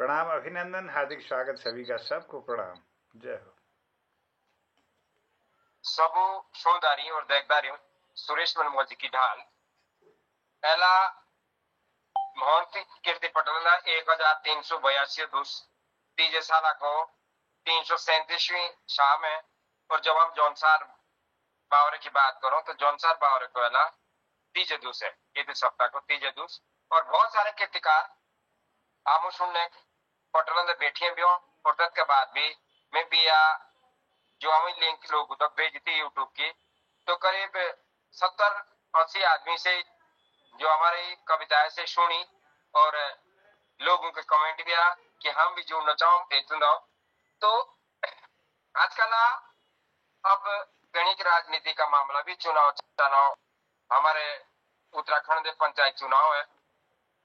प्रणाम, अभिनंदन, हार्दिक स्वागत सभी का, सबको प्रणाम, जय हो। सबो सुनदारी और देखदारी सुरेश मनमोहन जी की ढाल पहला मोहन कीर्ति पटेल 1382 दूस तीजे साल को 337वीं शाह में। और जब हम जौनसार बावरे की बात करो तो जौनसार बावरे को पहला तीजे दूस है, ये सप्ताह को तीजे दूस। और बहुत सारे कीर्तिकार आमो सुनने पटेल बैठिए भी हो। और तद के बाद भी मैं भी जो हमें लिंक लोगों तक भेजी थी यूट्यूब की, तो करीब 70-80 आदमी से जो हमारी कविताएं से सुनी और लोगों के कमेंट भी आया कि हम भी जुड़ना चाहो। तो आजकल अब गणित राजनीति का मामला भी चुनाव हमारे उत्तराखंड में पंचायत चुनाव है।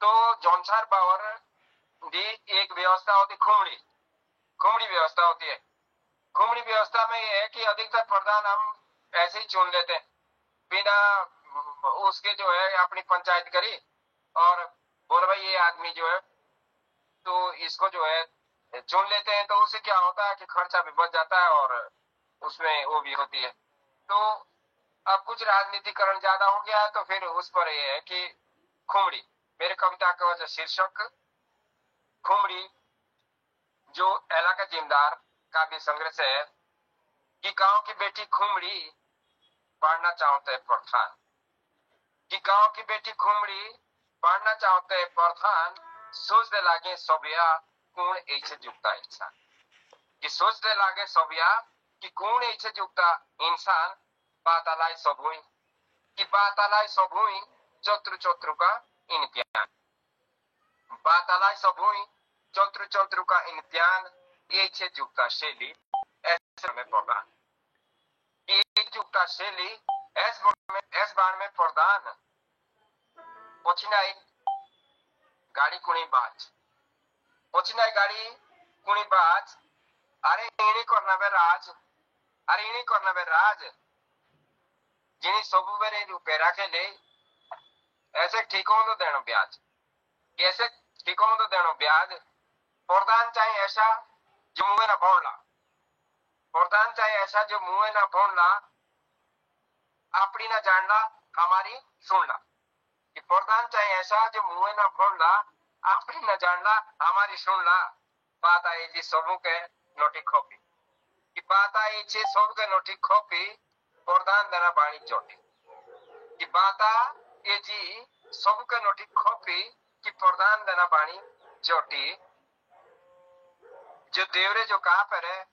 तो जौनसार बावर दी एक व्यवस्था होती खुमड़ी व्यवस्था होती है। खुमड़ी व्यवस्था में यह है कि अधिकतर प्रधान हम ऐसे ही चुन लेते हैं बिना उसके जो है अपनी पंचायत करी और बोल भाई ये आदमी जो है तो इसको जो है चुन लेते हैं। तो उससे क्या होता है कि खर्चा भी बच जाता है और उसमें वो भी होती है। तो अब कुछ राजनीतिकरण ज्यादा हो गया है, तो फिर उस पर यह है कि खुमड़ी, मेरे कविता का वजह शीर्षक खुमड़ी, जो एला का जिम्मेदार काव्य संग्रह से है कि गांव की बेटी खुमड़ी पढ़ना चाहते प्रधान, कि गांव की बेटी खुमड़ी पढ़ना चाहते प्रधान, सोचने लागे सोबिया कौन ऐसे जुगता इंसान, कि सोचने लागे सोबिया कि कौन ऐसे जुगता इंसान, बातालाई सब हुई कि बातालाई सब हुई चौत्रु चौत्रु का इम्तिहान, बातालाई सब हुई चौत्रु चौत्रु का इम्तिहान, ऐसे जुगता शैली ऐसे में प्रधान, ये जुगता शैली एस बाण में प्रधान, पछिनाई गाड़ी कुणी बाज, पछिनाई गाड़ी कुणी बाज, अरे इन्हीं करना बे राज, अरे इन्हीं करना बे राज, जिन्हीं सबू बेरे रुपए रखे ले ऐसे ठीकों तो देनो ब्याज, कैसे ठीकों तो देनो ब्याज, प्रधान चाहिए ऐसा जो मुंह ना भोंडला, प्रधान चाहिए ऐसा जो मुंह ना भोंडला, अपनी ना जानला हमारी सुनला, कि प्रधान चाहिए ऐसा जो मुंह ना भोंडला, अपनी ना जानला हमारी सुनला, बात आई जी सबू के नोटी खोपी, कि बात आई जी सबू के नोटी खोपी, प्रधान देना बाणी जोटी, कि बात ये जी सबू के नोटी खोपी कि प्रधान देना बाणी जोटी, जो देवरे जो कहा पर है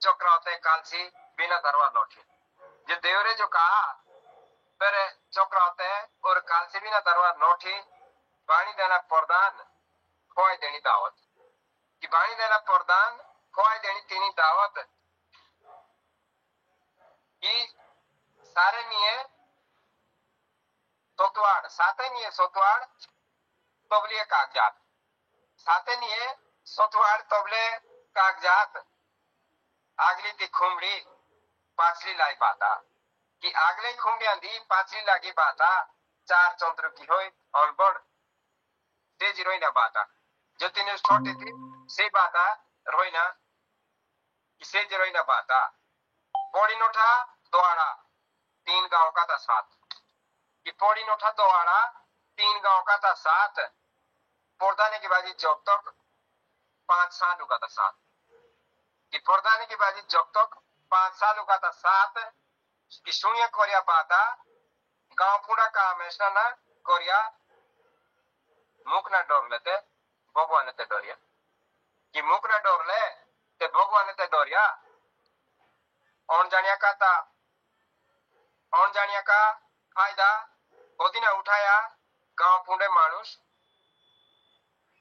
चक्राते कालसी बिना दरवा लौटे, जो देवरे जो कहा पर चक्राते और कालसी बिना दरवा लौटे, बाणी देना प्रधान खोई देनी दावत, कि बाणी देना प्रधान खोई देनी तीनी दावत, कि सारे निये सोतवाड़ साथे निये सोतवाड़ तबलिए कागजात, साथे निये सोतवाड़ तबले कागजात, आगली दी खुमड़ी पाछली लाई बाता, कि आगले खुमड़ियां दी पाछली लागी बाता, चार चंद्र की होई अनबड़ तेज रोइना बाता, जो तीन छोटे थी से बाता रोइना से रोइना बाता, पौड़ी नोठा दोआड़ा 3 गांव का था 7, कि पौड़ी नोठा दोआड़ा 3 गांव का था 7, पोरदाने की बाजी जब तक 5 साल का था 7, कि पोरदाने की बाजी जब तक 5 साल का था 7, कि सुनिया कोरिया बाता गांव पूरा का हमेशा ना कोरिया मुख ना डोर लेते भगवान ते डोरिया, कि मुख ना डोर ले ते भगवान ते डोरिया, औन जानिया का फायदा ओदी ना उठाया गांव पुंडे मानुष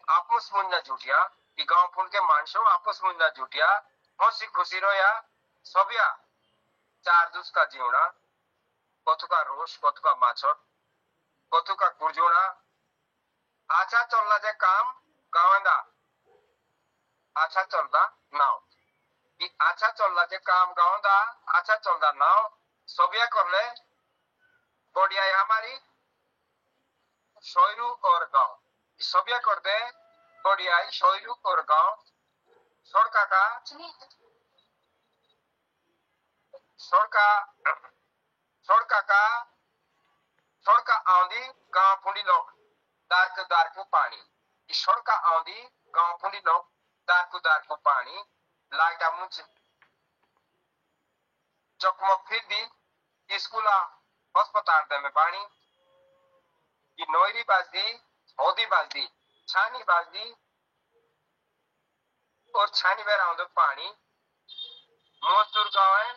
आपस मुंजा जुटिया, कि गांव पुंड के मानसो आपस मुंजा जुटिया, हंसी खुशी रोया सोबिया चार दूस का जीवना, कथु का रोष कथु का माछड़ कथु का गुरजोड़ा, आछा चलना जे काम गावंदा आछा चलदा नाव, कि आछा चलना जे काम गावंदा आछा चलदा नाव, सोबिया कर ले बढ़िया है हमारी सोयरू और गांव, सोबिया कर दे खोडियाई शोयलू और गांव सोड़का का सोड़का सोड़का का सोड़का आंधी गांव पुंडी लोग दारकु दारकु पानी सोड़का आंधी गांव पुंडी लोग दारकु दारकु पानी लाइटा मुझ चकमा फिर दी स्कूला अस्पताल दे में पानी ये नोयरी बाजदी होदी बाजदी छानी बाजदी और छानी में राउंड पानी मजदूर गांव है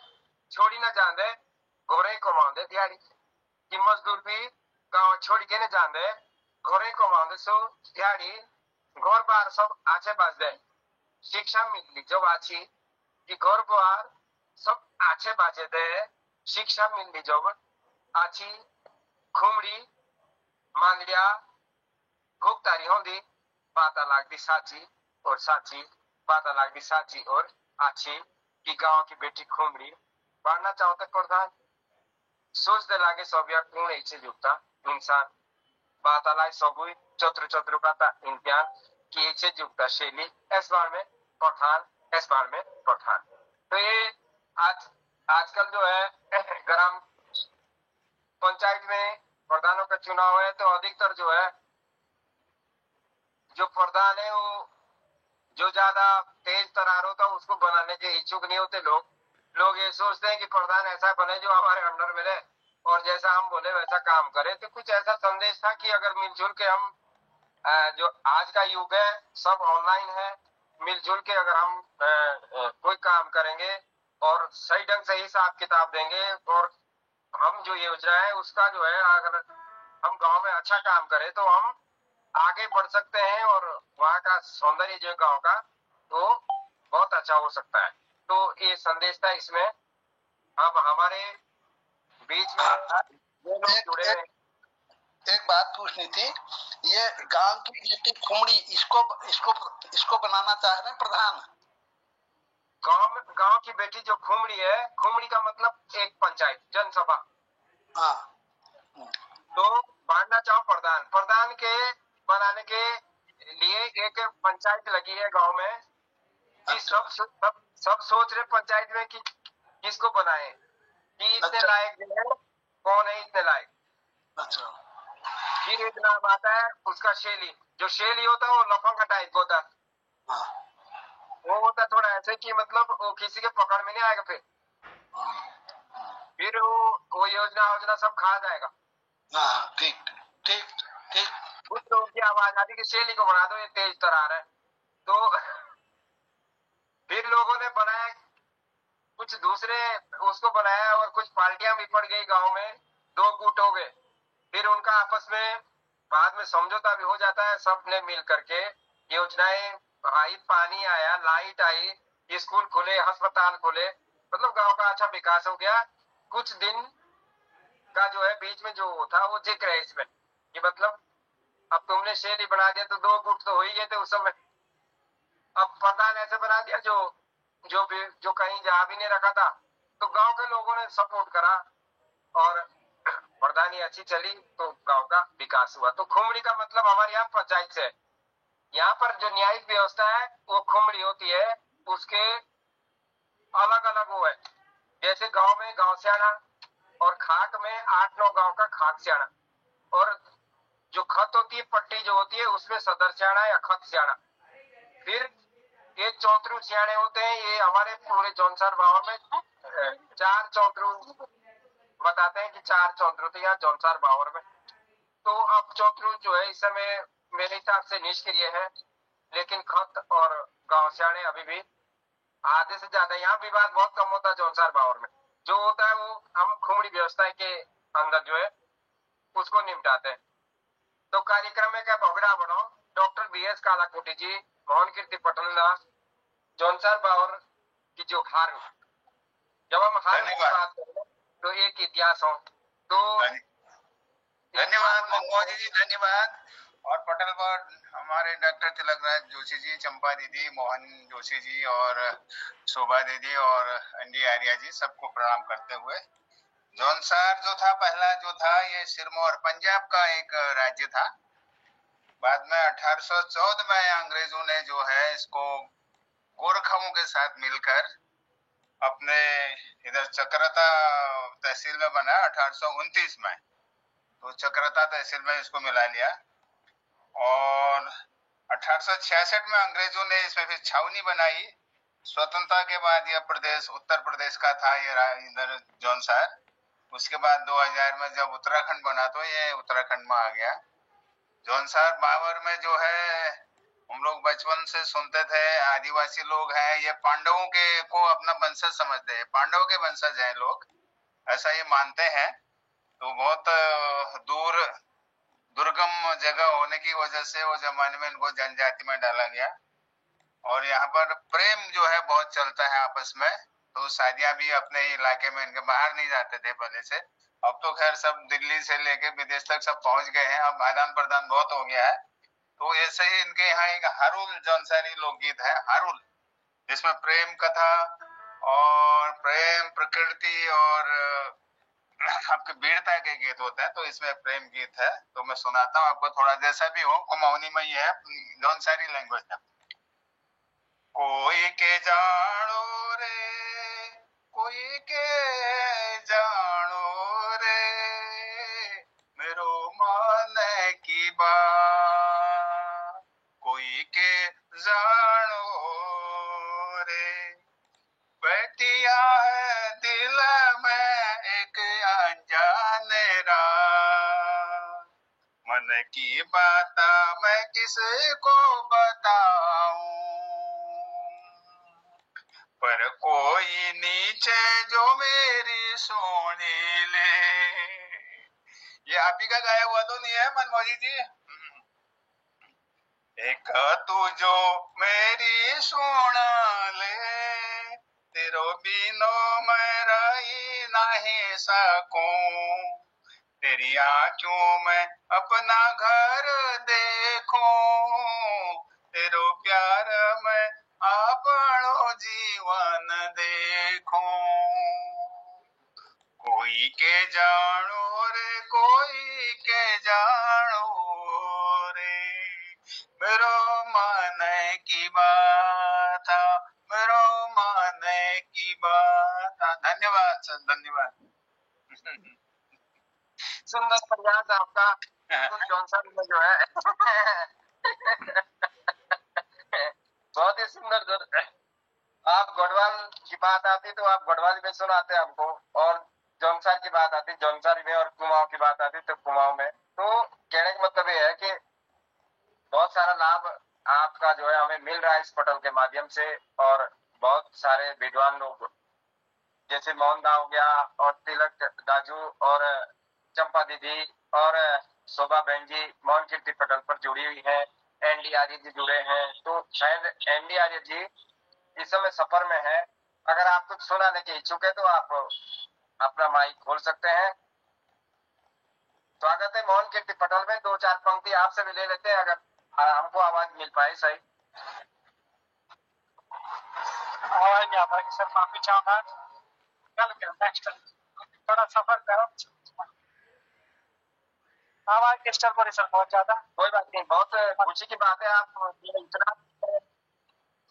छोड़ी ना जाने घोड़े को मांदे दिहाड़ी कि मजदूर भी गांव छोड़ी के न जाने घोड़े को मांदे सो दिहाड़ी घर बार सब आचे बाज दे शिक्षा मिलनी जब आची कि घर बार सब आचे बाजे दे शिक्षा मिलनी जब आची खुमड़ी मांगड़िया खूबतारी होंदी बाता लागदी साची और साची बाता लागदी साची और आची कि गांव की बेटी खुमड़ी पढ़ना चाहते प्रधान सोच दे लागे सब या कौन इच्छे जुगता इंसान बाता लागे सबुई चतुर चतुर बाता इम्तिहान की इच्छे जुगता शैली इस बार में प्रधान इस बार में प्रधान तो ये आजकल जो है ग्राम पंचायत में प्रधानों का चुनाव है तो अधिकतर जो है जो प्रधान है वो जो ज्यादा तेज तरार होता है उसको बनाने के इच्छुक नहीं होते लोग ये सोचते हैं कि प्रधान ऐसा बने जो हमारे अंडर में रहे और जैसा हम बोले वैसा काम करे। तो कुछ ऐसा संदेश था कि अगर मिलजुल के हम जो आज का युग है सब ऑनलाइन है, मिलजुल के अगर हम कोई काम करेंगे और सही ढंग से हिसाब किताब देंगे और हम जो योजना है उसका जो है अगर हम गांव में अच्छा काम करें तो हम आगे बढ़ सकते हैं और वहाँ का सौंदर्य जो गांव का तो बहुत अच्छा हो सकता है। तो ये संदेश था इसमें। अब हमारे बीच में जो लोग जुड़े हैं, एक बात पूछनी थी, ये गांव की बेटी खुमड़ी इसको बनाना चाह रहे हैं प्रधान। गांव की बेटी जो खुमड़ी है, खुमड़ी का मतलब एक पंचायत जनसभा। हाँ। तो बांटना चाहो प्रधान के बनाने के लिए एक पंचायत लगी है गांव में कि सब सोच रहे पंचायत में कि किसको बनाए कि इतने लायक जो है कौन है इतने लायक। अच्छा। फिर एक नाम आता है उसका शेली, जो शेली होता है वो लफंगा टाइप होता है। हाँ। वो होता थोड़ा ऐसे कि मतलब वो किसी के पकड़ में नहीं आएगा। फिर वो योजना सब खा जाएगा। हाँ, ठीक ठीक ठीक। कुछ लोगों की आवाज आती कि शेली को बना दो ये तेज तरार है। तो फिर लोगों ने बनाया कुछ दूसरे उसको बनाया और कुछ पार्टियां भी पड़ गई गांव में, दो गुट हो गए। फिर उनका आपस में बाद में समझौता भी हो जाता है, सबने मिल करके योजनाएं आई, पानी आया, लाइट आई, स्कूल खुले, अस्पताल खुले, मतलब गांव का अच्छा विकास हो गया। कुछ दिन का जो है बीच में जो था वो जिक्र है इसमें कि मतलब अब तुमने शेली बना दिया तो दो गुट तो हो ही गए थे उस समय। अब प्रधान ऐसे बना दिया जो कहीं जा भी नहीं रखा था, तो गांव के लोगों ने सपोर्ट करा और प्रधानी अच्छी चली तो गांव का विकास हुआ। तो खुमड़ी का मतलब हमारे यहाँ पंचायत से, यहाँ पर जो न्यायिक व्यवस्था है वो खुमड़ी होती है, उसके अलग अलग वो है। जैसे गांव में गांव सियाना और खाक में 8-9 गांव का खाक सियाना, और जो खत होती है पट्टी जो होती है उसमें सदर सियाना या खत सियाना। फिर ये चौतरू सियाने होते हैं, ये हमारे पूरे जौनसार बावर में 4 चौतरू बताते हैं कि 4 चौतरू थे यहाँ जौनसार बावर में। तो अब चौतरू जो है इस समय मेरे हिसाब से निष्क्रिय है, लेकिन खत और गांव सियाने अभी भी आधे से ज्यादा। यहाँ विवाद बहुत कम होता है जौनसार बावर में, जो होता है वो हम खुमड़ी व्यवस्था के अंदर जो है उसको निपटाते हैं। तो कार्यक्रम में क्या भोगड़ा बनो डॉक्टर BS कालाकोटी जी, मोहन कीर्ति पटेल जौनसार बावर की जो हार, जब हम हार की बात करें तो एक इतिहास हो। तो धन्यवाद मंगोजी जी, धन्यवाद। और पटेल पर हमारे डॉक्टर तिलक राज जोशी जी, चंपा दीदी, मोहन जोशी जी और शोभा दीदी और अंडी आर्या जी, सबको प्रणाम करते हुए, जौनसार जो था पहला जो था ये सिरमौर पंजाब का एक राज्य था बाद में 1814 में अंग्रेजों ने जो है इसको गोरखाओं के साथ मिलकर अपने इधर चक्रता तहसील में बनाया 1829 में, तो चक्रता तहसील में इसको मिला लिया। और 1866 में अंग्रेजों ने इसमें फिर छावनी बनाई। स्वतंत्रता के बाद यह प्रदेश उत्तर प्रदेश का था, ये इधर जौनसार। उसके बाद 2000 में जब उत्तराखंड बना तो ये उत्तराखंड में आ गया। जौनसार बाबर में जो है हम लोग बचपन से सुनते थे, आदिवासी लोग हैं, ये पांडवों के को अपना वंशज समझते हैं, पांडवों के वंशज हैं लोग, ऐसा ये मानते हैं। तो बहुत दूर दुर्गम जगह होने की वजह से वो जमाने में इनको जनजाति में डाला गया। और यहाँ पर प्रेम जो है बहुत चलता है आपस में, तो शादियां भी अपने इलाके में, इनके बाहर नहीं जाते थे पहले से। अब तो खैर सब दिल्ली से लेके विदेश तक सब पहुंच गए हैं, अब आदान प्रदान बहुत हो गया है। तो ऐसे ही इनके यहाँ एक हारुल जौनसारी लोकगीत है, हारुल, जिसमें प्रेम कथा और प्रेम प्रकृति और आपके वीरता के गीत होते हैं। तो इसमें प्रेम गीत है, तो मैं सुनाता हूँ आपको, थोड़ा जैसा भी हो, कुमाऊनी में ही है, जौनसारी लैंग्वेज है। कोई के जानो रे, कोई के जानो रे, मेरो मन की बात, कोई के जानो रे, बैठिया है दिल में एक अनजाने रात, मन की बात मैं किसको बताऊं, पर कोई नीचे जो मेरी सोनी ले। ये आप ही का गाया हुआ तो नहीं है मनमोजी जी? एक तू जो मेरी सोना ले, तेरो बिनो मैं रही नहीं सकूं, तेरी आंखों में अपना घर देखूं, तेरो प्यार में आपनो जीवन देखूं, कोई के जानो रे, कोई के जानो रे, मेरो मन की बात, मेरो मन की बात। धन्यवाद सर, धन्यवाद। सुंदर प्रयास आपका जॉनसन में जो है बहुत ही सुंदर। आप गढ़वाल की बात आती तो आप गढ़वाल में सुनाते हमको, और जौनसार की बात आती जौनसार में, और कुमाऊं की बात आती तो कुमाऊं में। तो कहने का मतलब ये है कि बहुत सारा लाभ आपका जो है हमें मिल रहा है इस पटल के माध्यम से। और बहुत सारे विद्वान लोग जैसे मोहनदा हो गया, और तिलक दाजू, और चंपा दीदी, और शोभा बहन जी मोहन कीर्ति पटल पर जुड़ी हुई है, एनडी आर्य जी जुड़े हैं। तो शायद एनडी आर्य जी इस समय सफर में है। अगर आप कुछ सुनाने के इच्छुक है तो आप अपना माइक खोल सकते हैं। स्वागत है मोहन कीर्ति पटल में। 2-4 पंक्ति आपसे भी ले लेते हैं, अगर हमको आवाज मिल पाए। सही आवाज नहीं आ पाएगी सर, माफी चाहूंगा। कल नेक्स्ट थोड़ा सफर करो, आवाज डिस्टर्ब हो रही सर बहुत ज्यादा। कोई बात नहीं, बहुत खुशी की बात है। आप इतना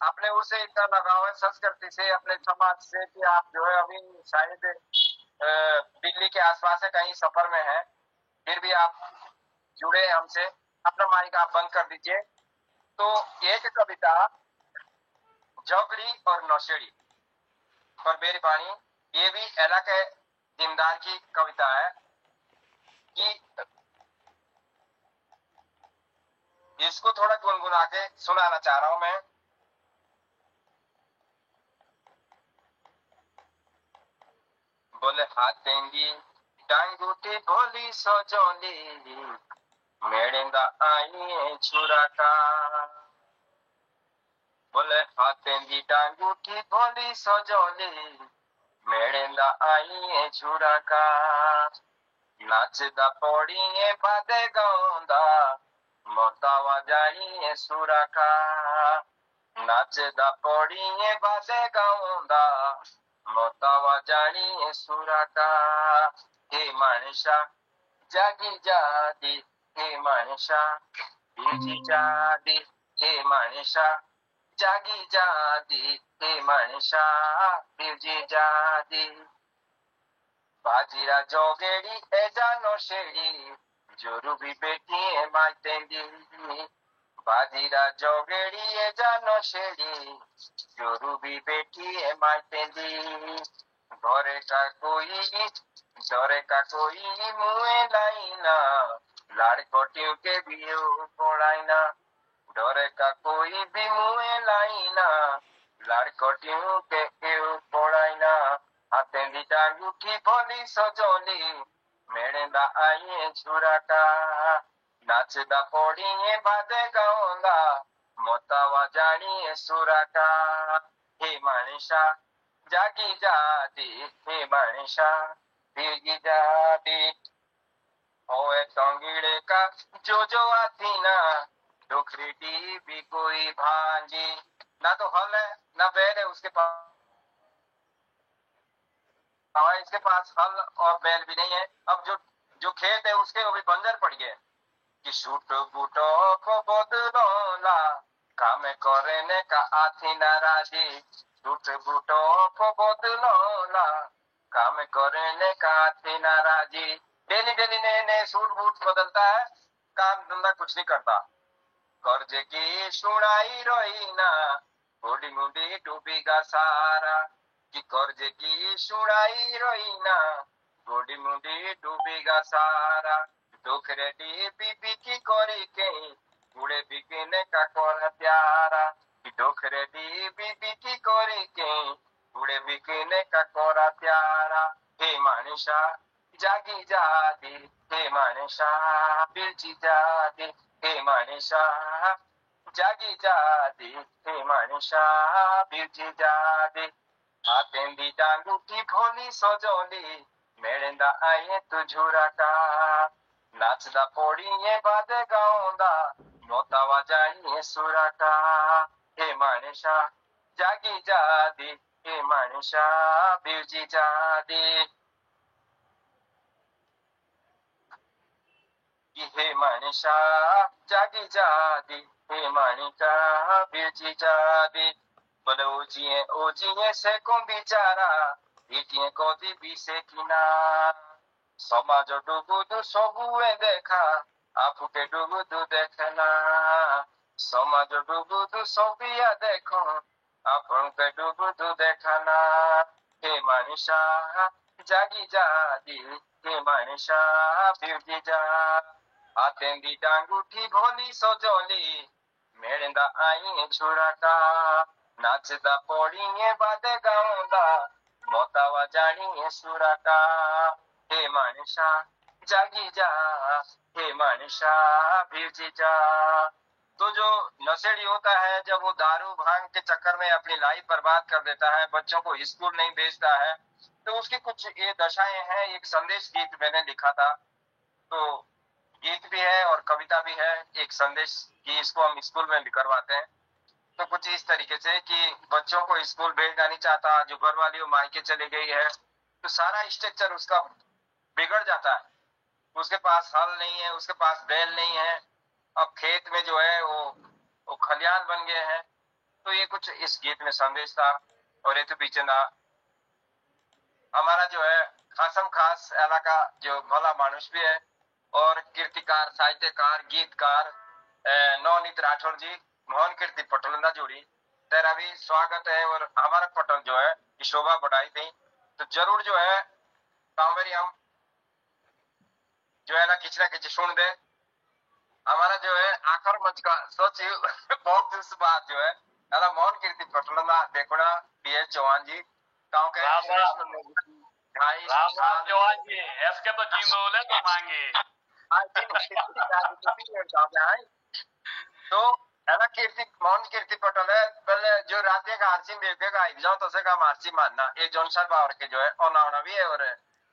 अपने उसे इतना लगाव है संस्कृति से, अपने समाज से, कि आप जो है अभी शायद दिल्ली के आसपास है, कहीं सफर में है, फिर भी आप जुड़े हमसे। अपना माइक आप बंद कर दीजिए। तो एक कविता जोगड़ी और नौशेड़ी पर बेरी पानी, ये भी एला के दीनदार की कविता है कि इसको थोड़ा गुनगुना के सुनाना चाह रहा हूं मैं। बोले हाथेंगी डांगूटी भोली सजोली, मेड़ेंदा आई छुरा का। बोले हाथेंगी डांगूटी भोली सजोली, मेड़ेंदा आई छुरा का। नाचदा पौड़ी बादे गाउंदा, मोतावा जाई सुरा का। नाचदा पौड़ी बादे गाउंदा, मोतावा जानी सुरा का। हे मनीषा जागी जागी, हे मनीषा बीजी जादी हे मनीषा जागी जादी हे मनीषा बीजी जादी बाजीरा जोगेड़ी ए जानो शेड़ी जोरू भी बेटी है मातेंदी बाजीरा जोगेड़ी ए जानो शेड़ी जोरू भी बेटी है मातेंदी घरे का कोई मुए लाइना लाड़कोटियों के भी पड़ाइना डरे का कोई भी मुए लाइना लाड़कोटियों के पड़ाइना हाथे दी डांगुठी भोली सजोली मेड़ेंदा आइए झुराटा नाचदा पड़िए बादे गाओंदा मोतावा जानिए सुराटा हे मनीषा जागी जादी हे मनीषा भीगी जादी होए टोंगिड़े का जो आती ना डोखरी भी कोई भांजी ना तो हल है ना बैल है उसके पास इसके पास हल और बैल भी नहीं है। अब जो खेत है उसके वो भी बंजर पड़ गए कि सूट बूटो को बदलोला काम करने का आथी नाराजी सूट बूटो को बदलोला काम करने का आथी नाराजी डेली डेली नए नए सूट बूट बदलता है काम धंधा कुछ नहीं करता कर्जे की सुनाई रोई ना बूढ़ी मुंडी डूबेगा सारा कि कर्जे की सुनाई रोई ना बूढ़ी मुंडी डूबेगा सारा दुख रेडी बीबी की कोरी के बूढ़े बिकने का कर प्यारा कि दुख रेडी बीबी की कोरी के बूढ़े बिकने का कर प्यारा हे मनीषा जागी जादी हे मनीषा बिरची जादी हे मनीषा जागी जादी हे मनीषा बिरची जादी हाथेंदी डांगुठी भोली सजोली मेड़ेंदा आए तू झुराटा नाचदा पड़िए बाद गाओंदा मोतावा जाइए सुराटा हे मनीषा जागी जादी हे मनीषा बिरची जादी हे मनीषा जागी जादी हे मनीषा बिरची जादी बोले ओजिए से कौन बिचारा इटिए कोदी बिसे किना समाज डुबुदु सबुए देखा आपुके डुबुदु देखना समाज डुबुदु सबिया देखो आपन के डुबुदु देखना हे मनीषा जागी जादी हे मनीषा बिरची जा हाथेंदी डांगुठी भोली सजोली मेड़ेंदा आई झुराटा नाचदा पड़िए बादे गाओंदा मोतावा जानिए सुराटा हे मनीषा जागी जा हे मनीषा बिरची जा तो जो नशेड़ी होता है जब वो दारू भांग के चक्कर में अपनी लाइफ बर्बाद कर देता है बच्चों को स्कूल नहीं भेजता है तो उसकी कुछ ये दशाएं हैं। एक संदेश गीत मैंने लिखा था तो गीत भी है और कविता भी है एक संदेश की इसको हम स्कूल में भी करवाते हैं तो कुछ इस तरीके से कि बच्चों को स्कूल भेजना नहीं चाहता जो घर वाली मायके चली गई है तो सारा स्ट्रक्चर उसका बिगड़ जाता है उसके पास हल नहीं है उसके पास बैल नहीं है अब खेत में जो है वो खलियान बन गए हैं तो ये कुछ इस गीत में संदेश था। और ये तो पीछे ना हमारा जो है खासम खास इलाका जो भला मानुष भी है और कीर्तिकार साहित्यकार गीतकार नवनीत राठौर जी मोहन कीर्ति पटल जोड़ी तेरा भी स्वागत है। और हमारा पटल जो है शोभा बढ़ाई थी तो जरूर जो है मेरी हम जो है ना खिंच सुन दे हमारा जो है आखिर मंच का सोची बहुत दिवस बाद जो है मोहन कीर्ति पटल देखो ना पीएच चौहान जी गाँव के चौहान जी इसके तो जी बोले तो मांगे तो है ना मोहन कीर्ति पटल है पहले जो रात का आरसी देखेगा एग्जाम तो से काम आरसी मानना ये जौनसर बावर के जो है ओना भी है और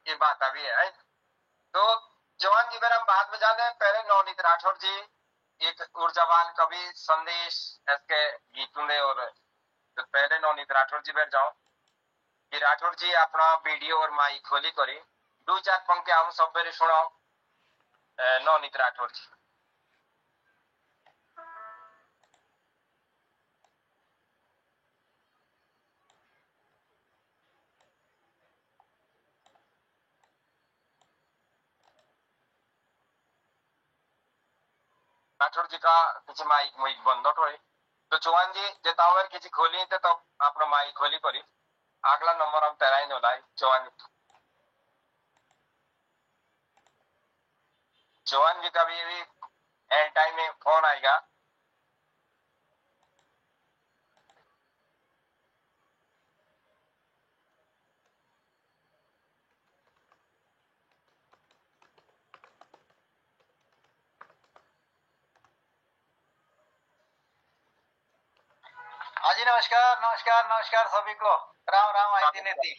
ये बात भी है। तो जवान जी हम बाद में जाने पहले नवनीत राठौर जी एक ऊर्जावान कवि संदेश इसके गीतों दे और तो पहले नवनीत राठौर जी बैठ जाओ कि राठौर जी अपना वीडियो और माइक खोली करी 2-4 पंक्ति हम सब बेरे सुनाओ नवनीत राठौर जी। राठौर जी का किसी माइक माइक बंद नट होए तो चौहान जी जे तावर किसी खोली तो अपना माइक खोली पड़ी अगला नंबर हम तेराइन होला चौहान जी का भी एंड टाइम में फोन आएगा। हाँ जी, नमस्कार नमस्कार नमस्कार सभी को। राम राम आयती नेती।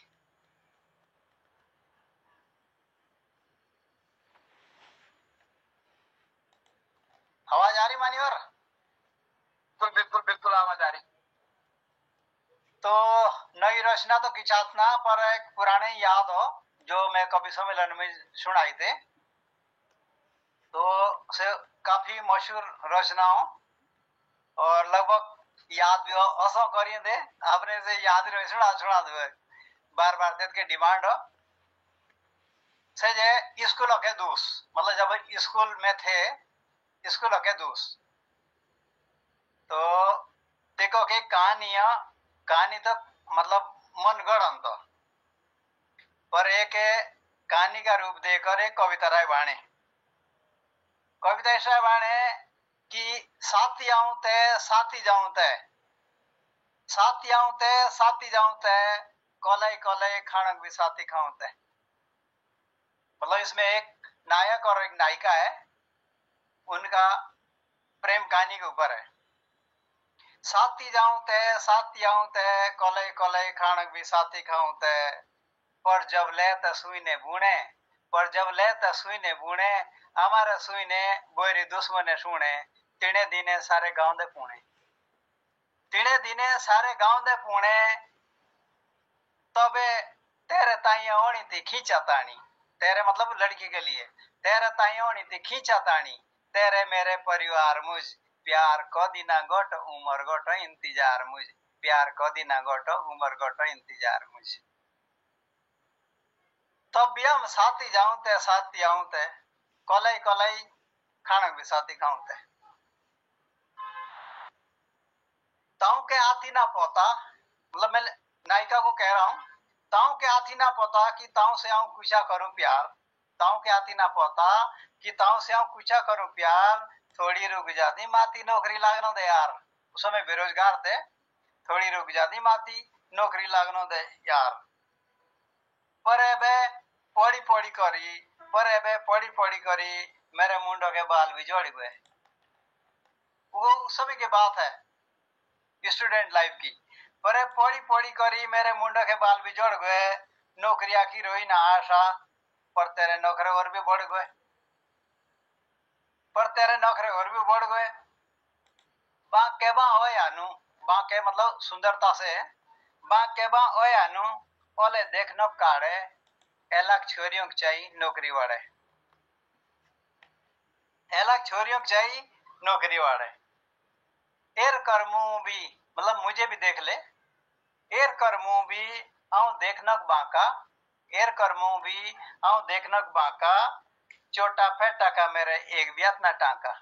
आवाज आ रही मान्यवर? बिल्कुल बिल्कुल बिल्कुल आवाज आ रही। तो नई रचना तो किचात ना, पर एक पुराने याद हो जो मैं कवि सम्मेलन में सुनाई थे, तो से काफी मशहूर रचना हो और लगभग याद भी असो करिए थे आपने से याद रहे सुना दे बार बार देख के डिमांड हो से जे स्कूल के दोस्त, मतलब जब स्कूल में थे स्कूल के दोस्त, तो देखो कि कहानी तो मतलब मन गढ़ तो, पर एक कहानी का रूप देकर एक कविता राय बाणे। कविता ऐसा बाणे कि साथी आऊं ते साथी जाऊं ते, साथी आऊं ते साथी जाऊं ते, कलई कलई खानक भी साथी खाऊं ते। मतलब इसमें एक नायक और एक नायिका है, उनका प्रेम कहानी के ऊपर है। साथी जाऊं ते कलई कलई खानक भी साथी खाऊं ते, पर जब ले त सुई ने बुणे, पर जब ले त सुई ने बुणे, हमारे सुई ने बोरी दुश्मने सुने, तिने दिने सारे गांव दे पुणे, तिने दिने सारे गांव दे पुणे, तबे तेरे ताई होनी थी खींचा तानी, तेरे मतलब लड़की के लिए, तेरे ताई होनी थी खींचा तानी, तेरे मेरे परिवार मुझ, प्यार कदी ना गोट उमर गोट इंतजार मुझ, प्यार कदी ना गोट उमर गोट इंतजार मुझ। तब भी हम साथी जाऊं ते साथी आऊं ते, कलई कलई खानक भी साथी खाऊं ते। ताऊ के हाथी ना पोता, मतलब मैं नायिका को कह रहा हूं, ताऊ के हाथी ना पोता कि ताऊ से आऊं कुछा करूं प्यार, ताऊ के हाथी ना पोता कि ताऊ से आऊं कुछा करूं प्यार, थोड़ी रुक जाती माती नौकरी लागनो दे यार। उस समय बेरोजगार थे, थोड़ी रुक जाती माती नौकरी लागनो दे यार। पर एबे पढ़ी पढ़ी करी, पर एबे पढ़ी पढ़ी करी मेरे मुंडो के बाल भी झड़ गए। वो उस समय की बात है स्टूडेंट लाइफ की। पर पढ़ी पढ़ी करी मेरे मुंडो के बाल भी झड़ गए, नौकरिया की रोई ना आशा, पर तेरे नौकरे और भी बढ़ गए, पर तेरे नौकरे और भी बढ़ गए। बाके बा ओए आनू, बाके मतलब सुंदरता से, बाके बा ओए आनू ओले देख न काड़े, एलाक छोरियों को चाहिए नौकरी वाले, एलाक छोरियों को चाहिए नौकरी वाले। एर कर मुंह भी, मतलब मुझे भी देख ले, एर कर मुंह भी आऊं देखनक बांका, एर कर मुंह भी आऊं देखनक बांका, छोटा फेटा का मेरे एक भी हाथ ना टांका,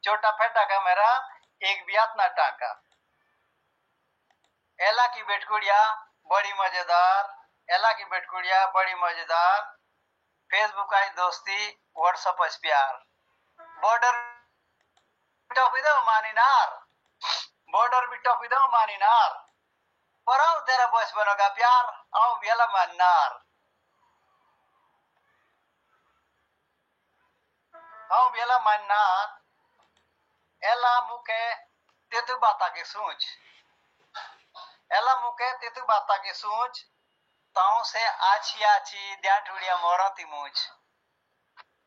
छोटा फेटा का मेरा एक भी हाथ ना टांका। एला की बेटकुड़िया बड़ी मजेदार, एला की बेटकुड़िया बड़ी मजेदार, फेसबुक आई दोस्ती व्हाट्सएप पर प्यार, बॉर्डर टॉपी दो मानीनार, बॉर्डर भी टॉपी दो मानीनार, पर आऊं तेरा बॉस बनोगा प्यार, आऊं बेला मन्नार, आऊं बेला मन्नार। एला मुके तेतु बाता की सूझ, एला मुके तेतु बाता की सूझ, ताऊ से आछी आछी ध्यान ठुड़िया मोरती मूछ,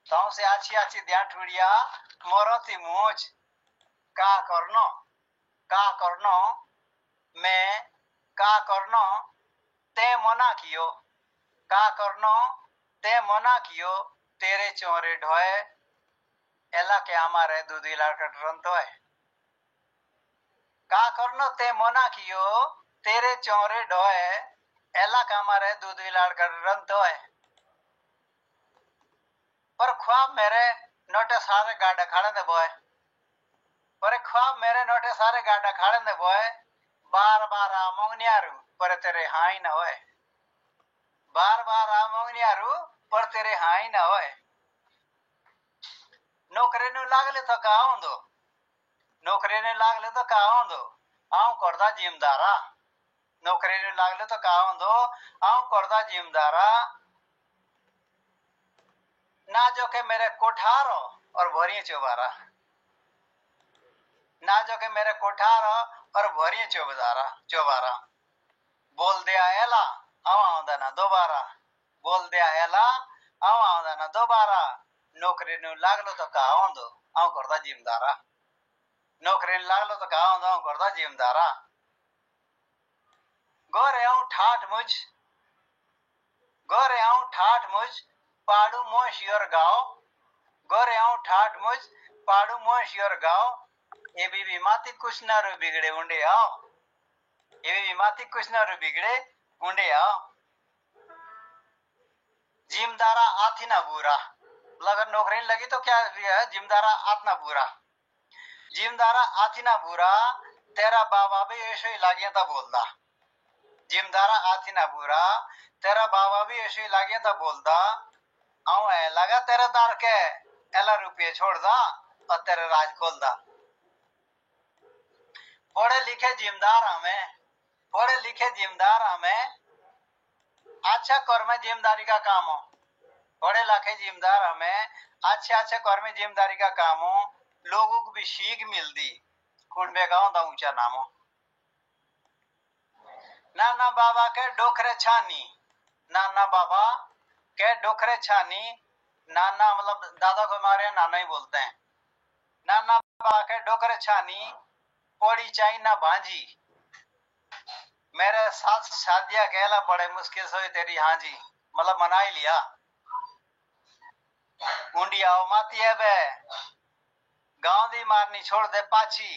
ताऊ से आछी आछी ध्यान ठुड़िया मोरती मूछ। का करनो मैं का करनो ते मना कियो, का करनो ते मना कियो, तेरे चोरे ढोए, एला के हमारे दूधी लाकट रंतो है। का करनो ते मना कियो, तेरे चोरे ढोए, एला का हमारे दूधी लाकट रंतो है। पर ख्वाब मेरे नोटे सारे गाड़ा खड़े ने बोए पर ख्वाब मेरे नोटे सारे गाड़ा खड़े ने बोए बार बार आ मोंगनियारू पर तेरे हाई न होए बार बार आ मोंगनियारू पर तेरे हाई न होए नौकरी नु लागले तो का होंदो नौकरी ने लागले तो का होंदो आऊं करदा जिमदारा नौकरी ने लागले तो का होंदो आऊं करदा जिमदारा ना जो के मेरे कोठारो और भरिए चौबारा ना जो के मेरे कोठारो और भरिए चौबारा बोल दे आएला आवांदा ना दोबारा बोल दे आएला आवांदा ना दोबारा नौकरी नु लागलो तो का होंदो आऊं करदा जिमदारा नौकरी ने लागलो तो का होंदो आऊं करदा जिमदारा गोरे आऊं ठाठ मुझ पाड़ू मोश योर गाओ गोरे आऊं ठाठ मुझ पाड़ू मोश योर गाओ ये भी माती कुछ ना रू बिगड़े उंडे आओ ये भी माती कुछ ना रू बिगड़े उंडे आओ जिमदारा आथी ना बुरा अगर नौकरी लगी तो क्या है जिमदारा आत ना बुरा जिमदारा आथी ना बुरा तेरा बाबा भी ऐसे ही लागिया था बोलता जिमदारा आथी ना बुरा तेरा बाबा भी ऐसे ही लागिया था बोलता आऊं है लगा तेरे दार के एला रुपये छोड़ दा और तेरे राज खोल दा पढ़े लिखे जिमदार हमें अच्छा कर में जिम्मेदारी का काम हो पढ़े लिखे जिम्मेदार हमें अच्छे कर में जिम्मेदारी का काम हो लोगों को भी सीख मिलती कुंडे गाँव दा ऊंचा नाम हो नाना बाबा के डोखरे छानी नाना बाबा के डोखरे छानी नाना मतलब दादा को हमारे नाना ही बोलते हैं नाना बाबा के डोखरे छानी पोड़ी चाई ना भांजी मेरे साथ शादियां कहला बड़े मुश्किल से तेरी हाजी मतलब मना ही लिया मुंडिया माती है बे गांव दी मारनी छोड़ दे पाची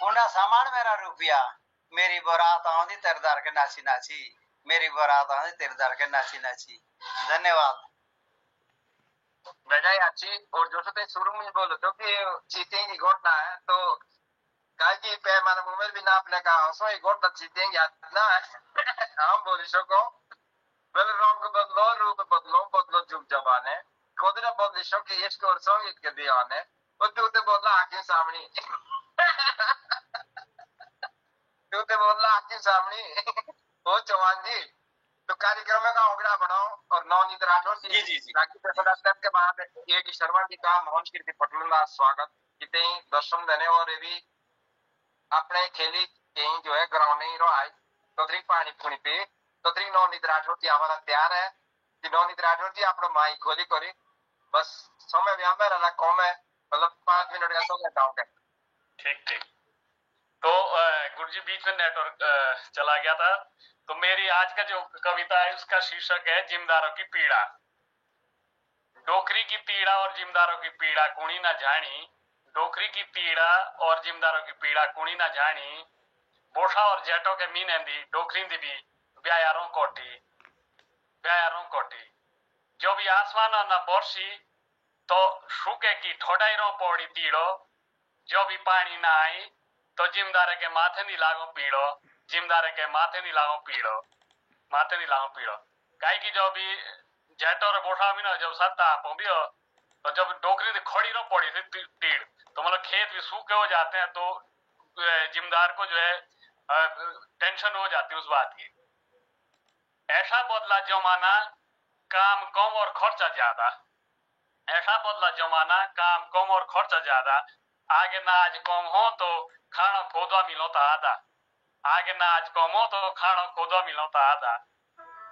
कुंडा सामान मेरा रुपया मेरी बारात आंदी तेरदार के नाची नाची मेरी बारात आंदी तेरदार के नाची नाची धन्यवाद बजाय अच्छी और जो तो शुरू में बोलो तो कि चीटिंग की घटना है तो काय की पैमाना मोबाइल भी नापने का सो एक घटना चीटिंग याद ना है हम बोली सको वेल रंग बदलो रूप बदलो जुग जबाने कोदरा बदली सको ये स्कोर संगीत के दीवाने और तू तो बोला आंखें सामने ओ चौहान जी तो कार्यक्रम का ओगड़ा बढ़ाओ और नवनीत राठौर जी बाकी सदस्य के बाद एक शर्मा जी का मोहन कीर्ति पटल का स्वागत कितने दर्शन देने और ये भी अपने खेली कहीं जो है ग्राउंड नहीं रो आई तो थ्री पानी पुनी पे तो थ्री नवनीत राठौर जी हमारा तैयार है कि नवनीत राठौर जी अपना माइक खोली करी बस समय भी हमें रहना कम है मतलब 5 मिनट का समय डाउन है ठीक तो गुरुजी बीच में नेटवर्क चला गया था तो मेरी आज का जो कविता है उसका शीर्षक है जिम्मेदारों की पीड़ा डोकरी की पीड़ा और जिम्मेदारों की पीड़ा कुणी ना जानी डोकरी की पीड़ा और जिम्मेदारों की पीड़ा कुणी ना जानी बोठा और जेटों के मीन दी डोकरी दी भी ब्यायारों कोटी जो भी आसमान ना बोरसी तो शुके की ठोडाई रो पौड़ी तीड़ो जो भी पानी ना आई तो जिम्मेदार के माथे नहीं लागो पीड़ो जिम्मेदार के माथे नहीं लागो पीड़ो काई की जो भी जेटो रे बोठा भी ना जब सत्ता आपो भी हो तो जब डोकरी खड़ी रो पड़ी थी तीड़ तो मतलब खेत भी सूखे हो जाते हैं तो जिम्मेदार को जो है टेंशन हो जाती है उस बात की ऐसा बदला जमाना काम कम और खर्चा ज्यादा ऐसा बदला जमाना काम कम और खर्चा ज्यादा आगे ना आज कम हो तो खाना खोदवा मिलो तो आधा आगे ना आज कम हो तो खाना खोदवा मिलो तो आधा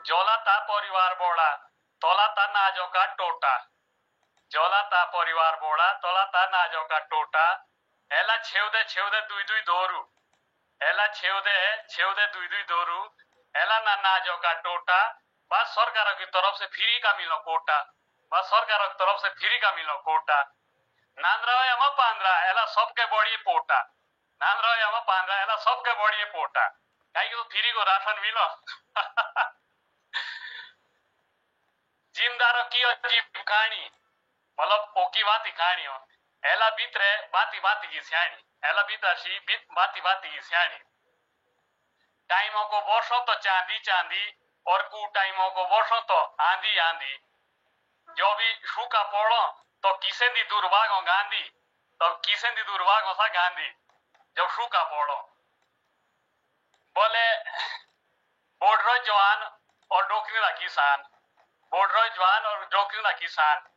जोला ता परिवार बोड़ा तोला ता नाजो का टोटा जोला ता परिवार बोड़ा तोला ता नाजो का टोटा एला छेवदे दुई दोरू एला छेवदे दुई दोरू एला ना नाजो का टोटा बस सरकार की तरफ से फ्री का मिलो कोटा बस सरकार की तरफ से फ्री का मिलो कोटा नांद्रा यमा पांद्रा एला सबके बड़ी पोटा नांद्रा यमा पांद्रा एला सबके बड़ी पोटा काई तो फ्री को राशन मिलो जिम्मेदारों की अजीब कहानी मतलब ओकी बाती कहानी हो एला भीतरे बाती बाती की सियाणी एला भीतर बाती बाती की सियाणी टाइमों को वर्षों तो चांदी चांदी और कु टाइमों को वर्षों तो आंधी आंधी जो भी सूखा पोड़ो तो किसे दी दुर्भागो गांधी तो किसे दी दुर्भागो सा गांधी जब सूखा पोड़ो बोले बोर्डरो जवान और डोकरीला किसान बोर्डरो जवान और डोकरीला किसान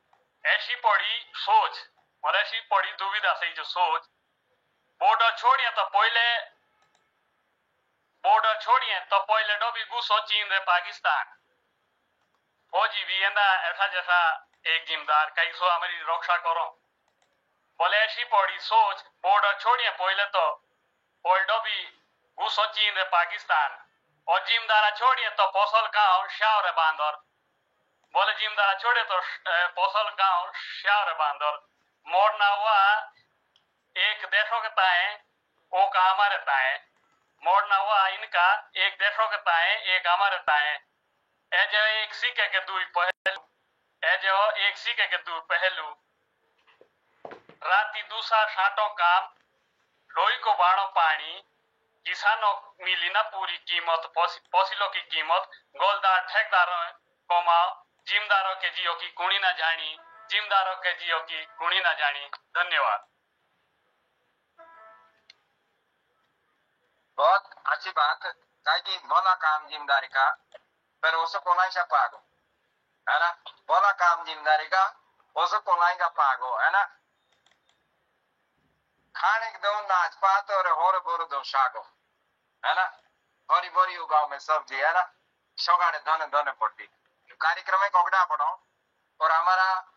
ऐसी पड़ी सोच और ऐसी पड़ी दुविधा से जो सोच बॉर्डर छोड़िए तो पहले डोबी गुस्सो चीन रे पाकिस्तान फौजी भी ऐसा जैसा एक जिम्मेदार कई सो हमारी रक्षा करो बोले ऐसी पड़ी सोच बॉर्डर छोड़िए पहले तो डोबी गुस्सो चीन रे पाकिस्तान और जिम्मेदारा छोड़िए तो पोसल गांव श्यावर बांदर बोले जिम्मेदारा छोड़े तो पोसल गांव श्यावर बांदर मोड़ना हुआ एक देशों के ताए वो का हमारे ताए मोड़ना हुआ इनका एक देशों के ताए एक हमारे ताए ए जो एक सिक्के के दो पहलू राती दूसरा साटों काम लोई को बाणो पानी किसानों मिली ना पूरी कीमत फसलों की कीमत गोलदार ठेकेदारों कमाओ जिम्मेदारों के जियो की कुणी ना जानी जिम्मेदारों के जियो की कुणी ना जानी। धन्यवाद। बहुत अच्छी बात है कि बोला काम जिम्मेदारी का पर उसको कोलाई सा पागो है ना बोला काम जिम्मेदारी का उसको कोलाई का पागो है ना खाने के दो नाच पात और बोरो दो शागो है ना हरी बोरी उगाओ में सब्जी है ना शोगाड़े धने धने पड़ती कार्यक्रम में कोगड़ा पड़ो और हमारा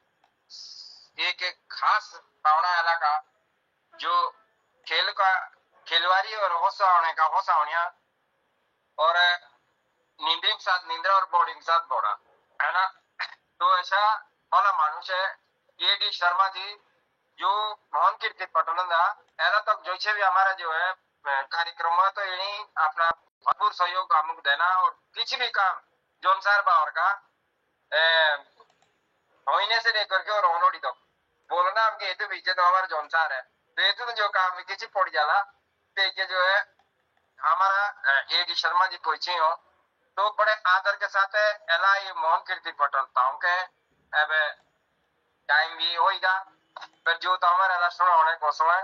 एक खास पावना इलाका जो खेल का खिलवाड़ी और होसावनिया और नींदे के साथ नींद्रा और बोर्डिंग के साथ बोड़ा है ना तो ऐसा वाला मानुष है ये डी शर्मा जी जो मोहन कीर्ति पटोलंदा ऐसा तक जो भी हमारा जो है कार्यक्रम है तो यही अपना भरपूर सहयोग अमुक देना और किसी भी काम जोनसार बावर का होने से लेकर के और होनोड़ी तक बोलना हमके ये तो बीचे तो हमारा जोनसार है तो ये तो जो काम किसी पड़ जाला के जो है हमारा ए डी शर्मा जी पहुंचे हो तो बड़े आदर के साथ है एला ये मोहन कीर्ति पटोलताओं के अब टाइम भी होगा पर जो तो हमारे एला सुना होने को है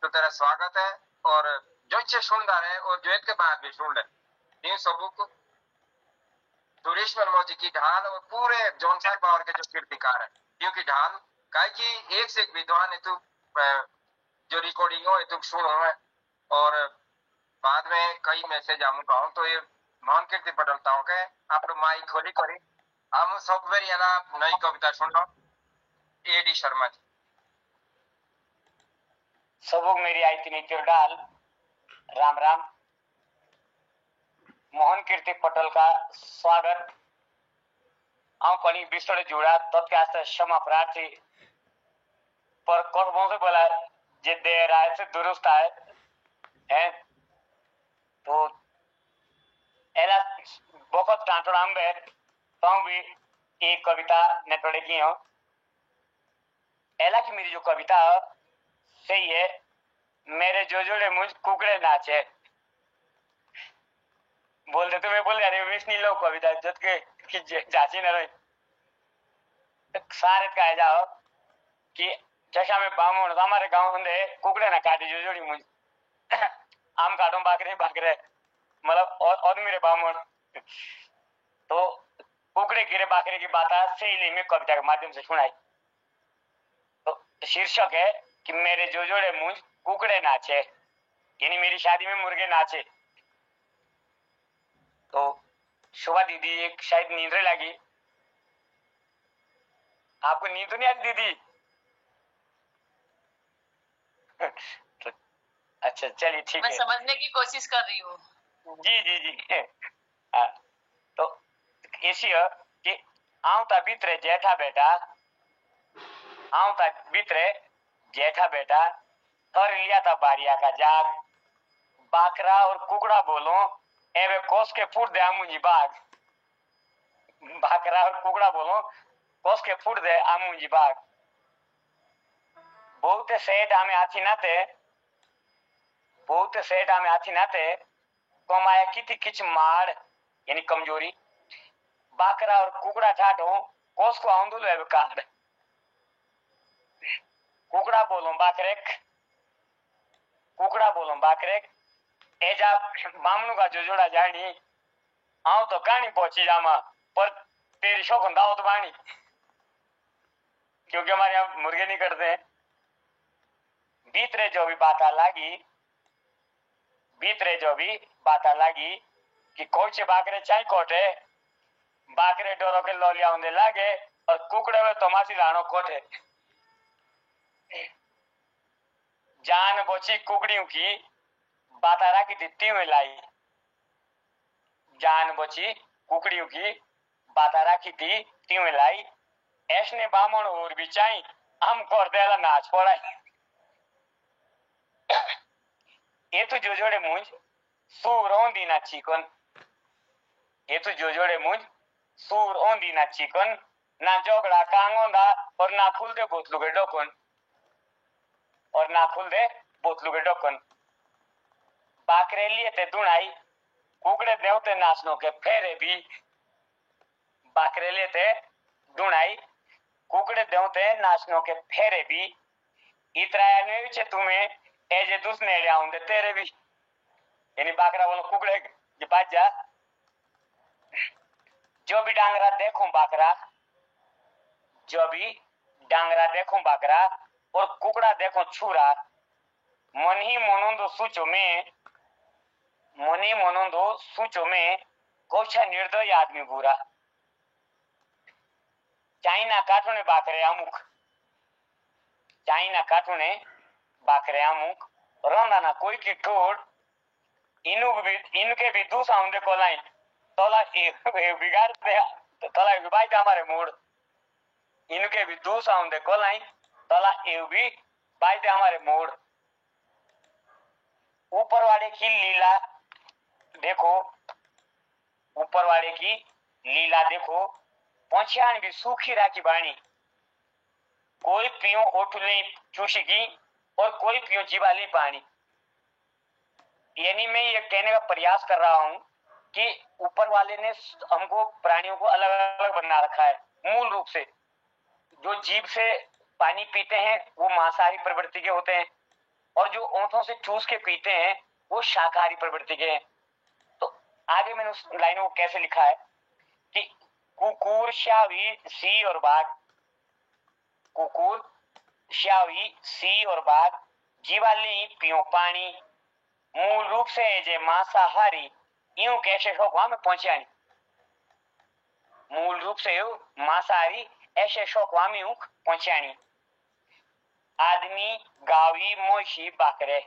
तो तेरा स्वागत है और जो इच्छे सुनदार है और जो के बाद भी सुन ले इन सबको सुरेश वर्मा जी की ढाल और पूरे जौनसार पावर के जो कीर्तिकार है क्योंकि ढाल काय की एक से एक विद्वान है तो जो रिकॉर्डिंग हो तो सुनो है और बाद में कई मैसेज हम कहूँ तो ये मोहन कीर्ति पटोलताओं के आप माइक खोली करी हम सॉफ्टवेयर याना नई कविता सुनो ए डी शर्मा जी सबों मेरी आई थी नित्य डाल राम राम मोहन कीर्ति पटोल का स्वागत आउ कहीं बिस्तड़े जुड़ा तत्काल क्षमा प्रार्थी पर कौन से बोला जे देर आए से दुरुस्त आए हैं तो एला बहुत टांटोड़ाम बे तो भी एक कविता नेटोड़े की हो एला की मेरी जो कविता है सही है मेरे जो जोड़े मुझ कुकड़े नाचे बोल दे तो मैं बोल अरे मिस नहीं लो कविता जत के जाची न रही सारे का जाओ कि जैसा में बामण हमारे गांव में कुकड़े ना काटे जो जोड़ी मुझ आम काटो बाकरे मतलब और मेरे बामण तो कुकड़े गिरे बाकरे की बात सही में कविता के माध्यम से सुनाई तो शीर्षक है कि मेरे जो जोड़े मुझ कुकड़े नाचे यानी मेरी शादी में मुर्गे नाचे। तो शोभा दीदी एक शायद नींद लगी आपको नींद तो नहीं आती दीदी तो अच्छा चलिए ठीक है मैं समझने की कोशिश कर रही हूँ। जी जी जी तो ऐसी है कि आऊं ता भीतरे जेठा बेटा थर लिया था बारिया का जाग बाकरा और कुकड़ा बोलो एवे कोस के फूट दे आमुजी बाग बाकरा और कुकड़ा बोलो कोस के फूट दे आमुजी बाग बहुत सेठ आमे आथी नाते कमाया किति किच माड़ यानी कमजोरी बाकरा और कुकड़ा ठाठो कोस को आंदोल है कार कुकड़ा बोलो बाकरेक एजा बामनु का जो जोड़ा जानी आओ तो कहानी पहुंची जामा पर तेरी शौक दाओ तो बानी क्योंकि हमारे यहाँ मुर्गे नहीं करते हैं। भीतरे जो भी बाता लागी कि कोचे बाकरे चाय कोटे बाकरे डोरो के लोलिया होने लागे और कुकड़े में तमाशी लानो कोटे जान बोची कुकड़ियों की बाता राखी दित्ती हुई लाई जान बोची कुकड़ियों की बाता राखी थी तीन लाई ऐसने बामण और भी चाई हम कर देला नाच पड़ाई ये तो जो जोड़े मुझ सूर ओंदी ना चिकन ना जोगड़ा कांगोंदा और ना खुल दे बोतलू के डोकन बाकरे लिए ते दुनाई कुकड़े देवते नाचनो के फेरे भी बाकरे लिए ते दुनाई कुकड़े देवते नाचनो के फेरे भी इतराया ने विचे तुम्हें एजे दुसने आउंदे तेरे भी यानी बाकरा बोलो कुकड़े ये बाजा जो भी डांगरा देखो बाकरा और कुकड़ा देखो छुरा मनी मनोंदो सूचो में कोछा निर्दय आदमी बुरा चाइना काटने बाकरे आमुक रोंदा ना कोई की ठोड़ इनके भी दूसरा उनके कोलाई तोला बिगाड़ दे तोला विबाई हमारे मूड इनके भी दूसरा उनके कोलाई तोला भी बाई दे हमारे मूड ऊपर वाले की लीला देखो पहुंचान भी सूखी राखी बाणी कोई पियो ओठुले चूशीगी और कोई पियो जीवाली पानी यानी मैं ये कहने का प्रयास कर रहा हूं कि ऊपर वाले ने हमको प्राणियों को अलग अलग बना रखा है मूल रूप से जो जीभ से पानी पीते हैं वो मांसाहारी प्रवृत्ति के होते हैं और जो ओंठों से चूस के पीते हैं वो शाकाहारी प्रवृत्ति के हैं। तो आगे मैंने उस लाइनों को कैसे लिखा है कि कुकुर श्यावी सी और बाघ जीवाली पियो पानी मूल रूप से जे मांसाहारी यूं कैसे शौक में पहुंचानी मूल रूप से मांसाहारी ऐसे शौक में पहुंचानी आदमी गावी मोशी बाकरे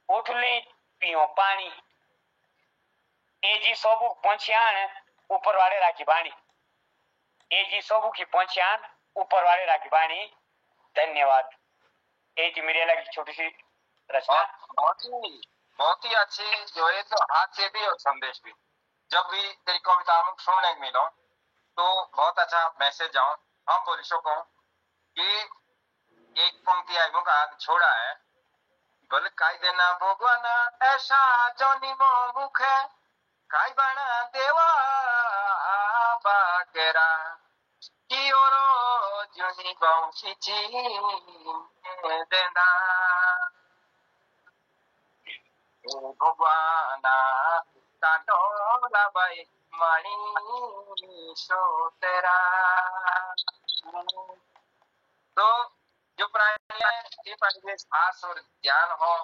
उठली पियो पानी एजी सबू पहुंचान ऊपर वाले राखी बाणी धन्यवाद। एक मेरी अलग छोटी सी रचना बहुत ही अच्छी जो है तो हाथ से भी और संदेश भी जब भी तेरी कविता में सुनने को मिलो तो बहुत अच्छा मैसेज आऊं हम बोल सको कि एक पंक्ति आई मुझे आग छोड़ा है बोल काई देना भगवाना ऐसा जोनी मुख है काई बना देवा बाकेरा की ओरो जोनी बाउंसी देना भगवाना ताटोला बाई मणि सो तेरा तो जो प्राणी है ये प्राणी खास और ज्ञान हो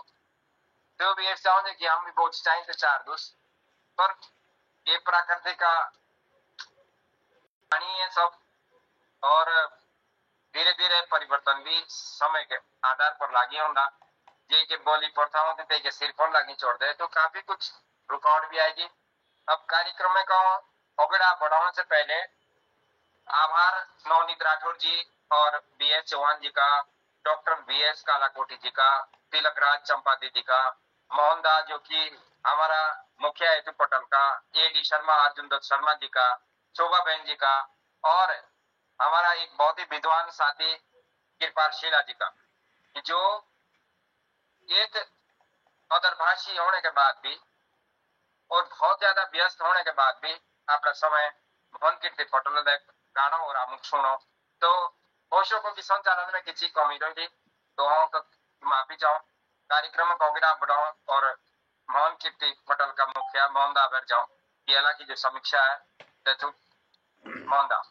तो भी एक चाहते कि हम भी बहुत चाहिए चार दोस्त पर ये प्रकृति का प्राणी है सब और धीरे धीरे परिवर्तन भी समय के आधार पर लागे होगा जे के बोली प्रथाओं के सिर पर लगी छोड़ दे तो काफी कुछ रुकावट भी आएगी। अब कार्यक्रम में अगड़ा बढ़ाने से पहले आभार नवनीत राठौर जी और BS चौहान जी का, डॉक्टर BS कालाकोटी जी का, तिलक राज चंपा दीदी का, मोहनदास जो कि हमारा मुखिया हेतु पटल का, AD शर्मा अर्जुन दत्त शर्मा जी का, शोभा बहन जी का और हमारा एक बहुत ही विद्वान साथी कृपाल शीला जी का, जो एक अदरभाषी होने के बाद भी और बहुत ज्यादा व्यस्त होने के बाद भी अपना समय मोहन कीर्ति पटल गाना और आमुख सुनो तो पोषकों की संचालन में किसी कमी रही तो हम माफी चाहो, कार्यक्रम को आगे बढ़ाओ और मोहन कीर्ति पटल का मुखिया मोहनदा बैठ जाओ पीएला की जो समीक्षा है तो मोहनदा।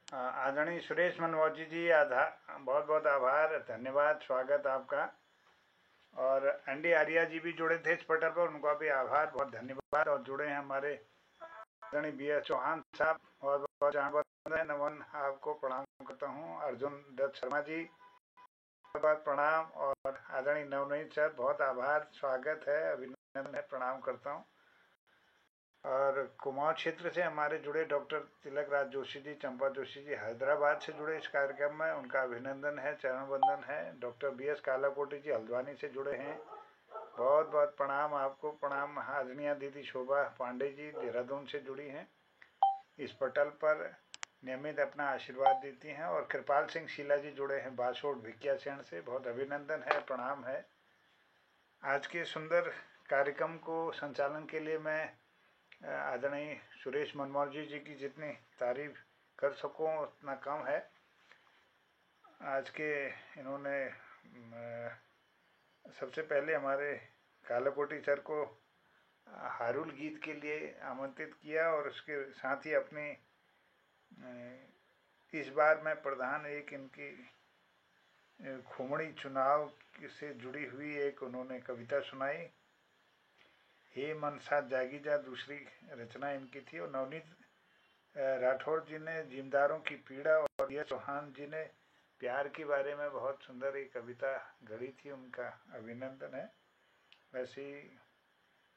आदरणीय सुरेश मनमोजी जी, बहुत बहुत आभार, धन्यवाद, स्वागत आपका। और एनडी आर्या जी भी जुड़े थे इस पटल पर, उनका भी आभार, बहुत धन्यवाद। और जुड़े हैं हमारे आदरणीय BS चौहान साहब, बहुत बहुत नमन, आपको प्रणाम करता हूँ। अर्जुन दत्त शर्मा जी बहुत बहुत प्रणाम। और आदरणीय नवनीत सर, बहुत आभार, स्वागत है, अभिनंदन है, प्रणाम करता हूँ। और कुमाऊं क्षेत्र से हमारे जुड़े डॉक्टर तिलक राज जोशी जी, चंपा जोशी जी हैदराबाद से जुड़े इस कार्यक्रम में, उनका अभिनंदन है, चरण वंदन है। डॉक्टर BS कालाकोटी जी हल्द्वानी से जुड़े हैं, बहुत बहुत प्रणाम आपको, प्रणाम। आदरणीय दीदी शोभा पांडे जी देहरादून से जुड़ी हैं, इस पटल पर नियमित अपना आशीर्वाद देती हैं। और कृपाल सिंह शीला जी जुड़े हैं बासोट भिकियासैंण से, बहुत अभिनंदन है, प्रणाम है। आज के सुंदर कार्यक्रम को संचालन के लिए मैं आदरणीय सुरेश मनमोजी जी की जितनी तारीफ कर सकूं उतना कम है। आज के इन्होंने सबसे पहले हमारे कालाकोटी सर को हारुल गीत के लिए आमंत्रित किया और उसके साथ ही अपनी इस बार मैं प्रधान एक इनकी खुमड़ी चुनाव से जुड़ी हुई एक उन्होंने कविता सुनाई, हे मनसा जागी जा, दूसरी रचना इनकी थी। और नवनीत राठौर जी ने जिम्मेदारों की पीड़ा और BS चौहान जी ने प्यार के बारे में बहुत सुंदर एक कविता गढ़ी थी, उनका अभिनंदन है। वैसे ही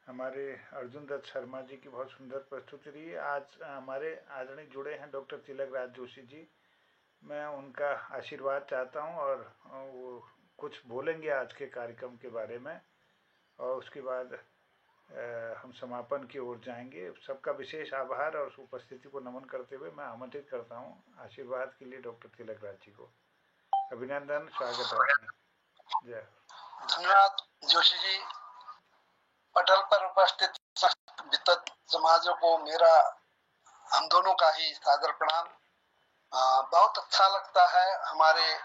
हमारे अर्जुन दत्त शर्मा जी की बहुत सुंदर प्रस्तुति रही। आज हमारे आदरणीय जुड़े हैं डॉक्टर तिलक राज जोशी जी, मैं उनका आशीर्वाद चाहता हूं और वो कुछ बोलेंगे आज के कार्यक्रम के बारे में, और उसके बाद हम समापन की ओर जाएंगे। सबका विशेष आभार और उपस्थिति को नमन करते हुए मैं आमंत्रित करता हूं आशीर्वाद के लिए डॉक्टर तिलक राज जी को। अभिनंदन, स्वागत है। जय। धन्यवाद जोशी जी। पटल पर उपस्थित वित्त समाजों को मेरा हम दोनों का ही सादर प्रणाम। बहुत अच्छा लगता है हमारे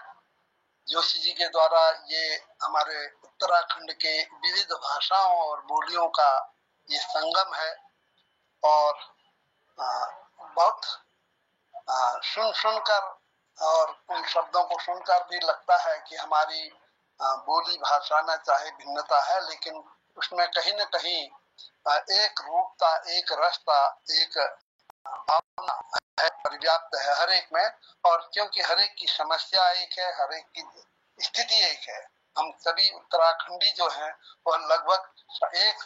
जोशी जी के द्वारा ये हमारे उत्तराखंड के विविध भाषाओं और बोलियों का ये संगम है। और बहुत सुनकर और उन शब्दों को सुनकर भी लगता है कि हमारी बोली भाषा में चाहे भिन्नता है, लेकिन उसमें कहीं न कहीं एक रूपता, एक रसता, एक भावना है, परिव्याप्त है हर एक में। और क्योंकि हर एक की समस्या एक है, हर एक की स्थिति एक है, हम सभी उत्तराखंडी जो हैं वह लगभग एक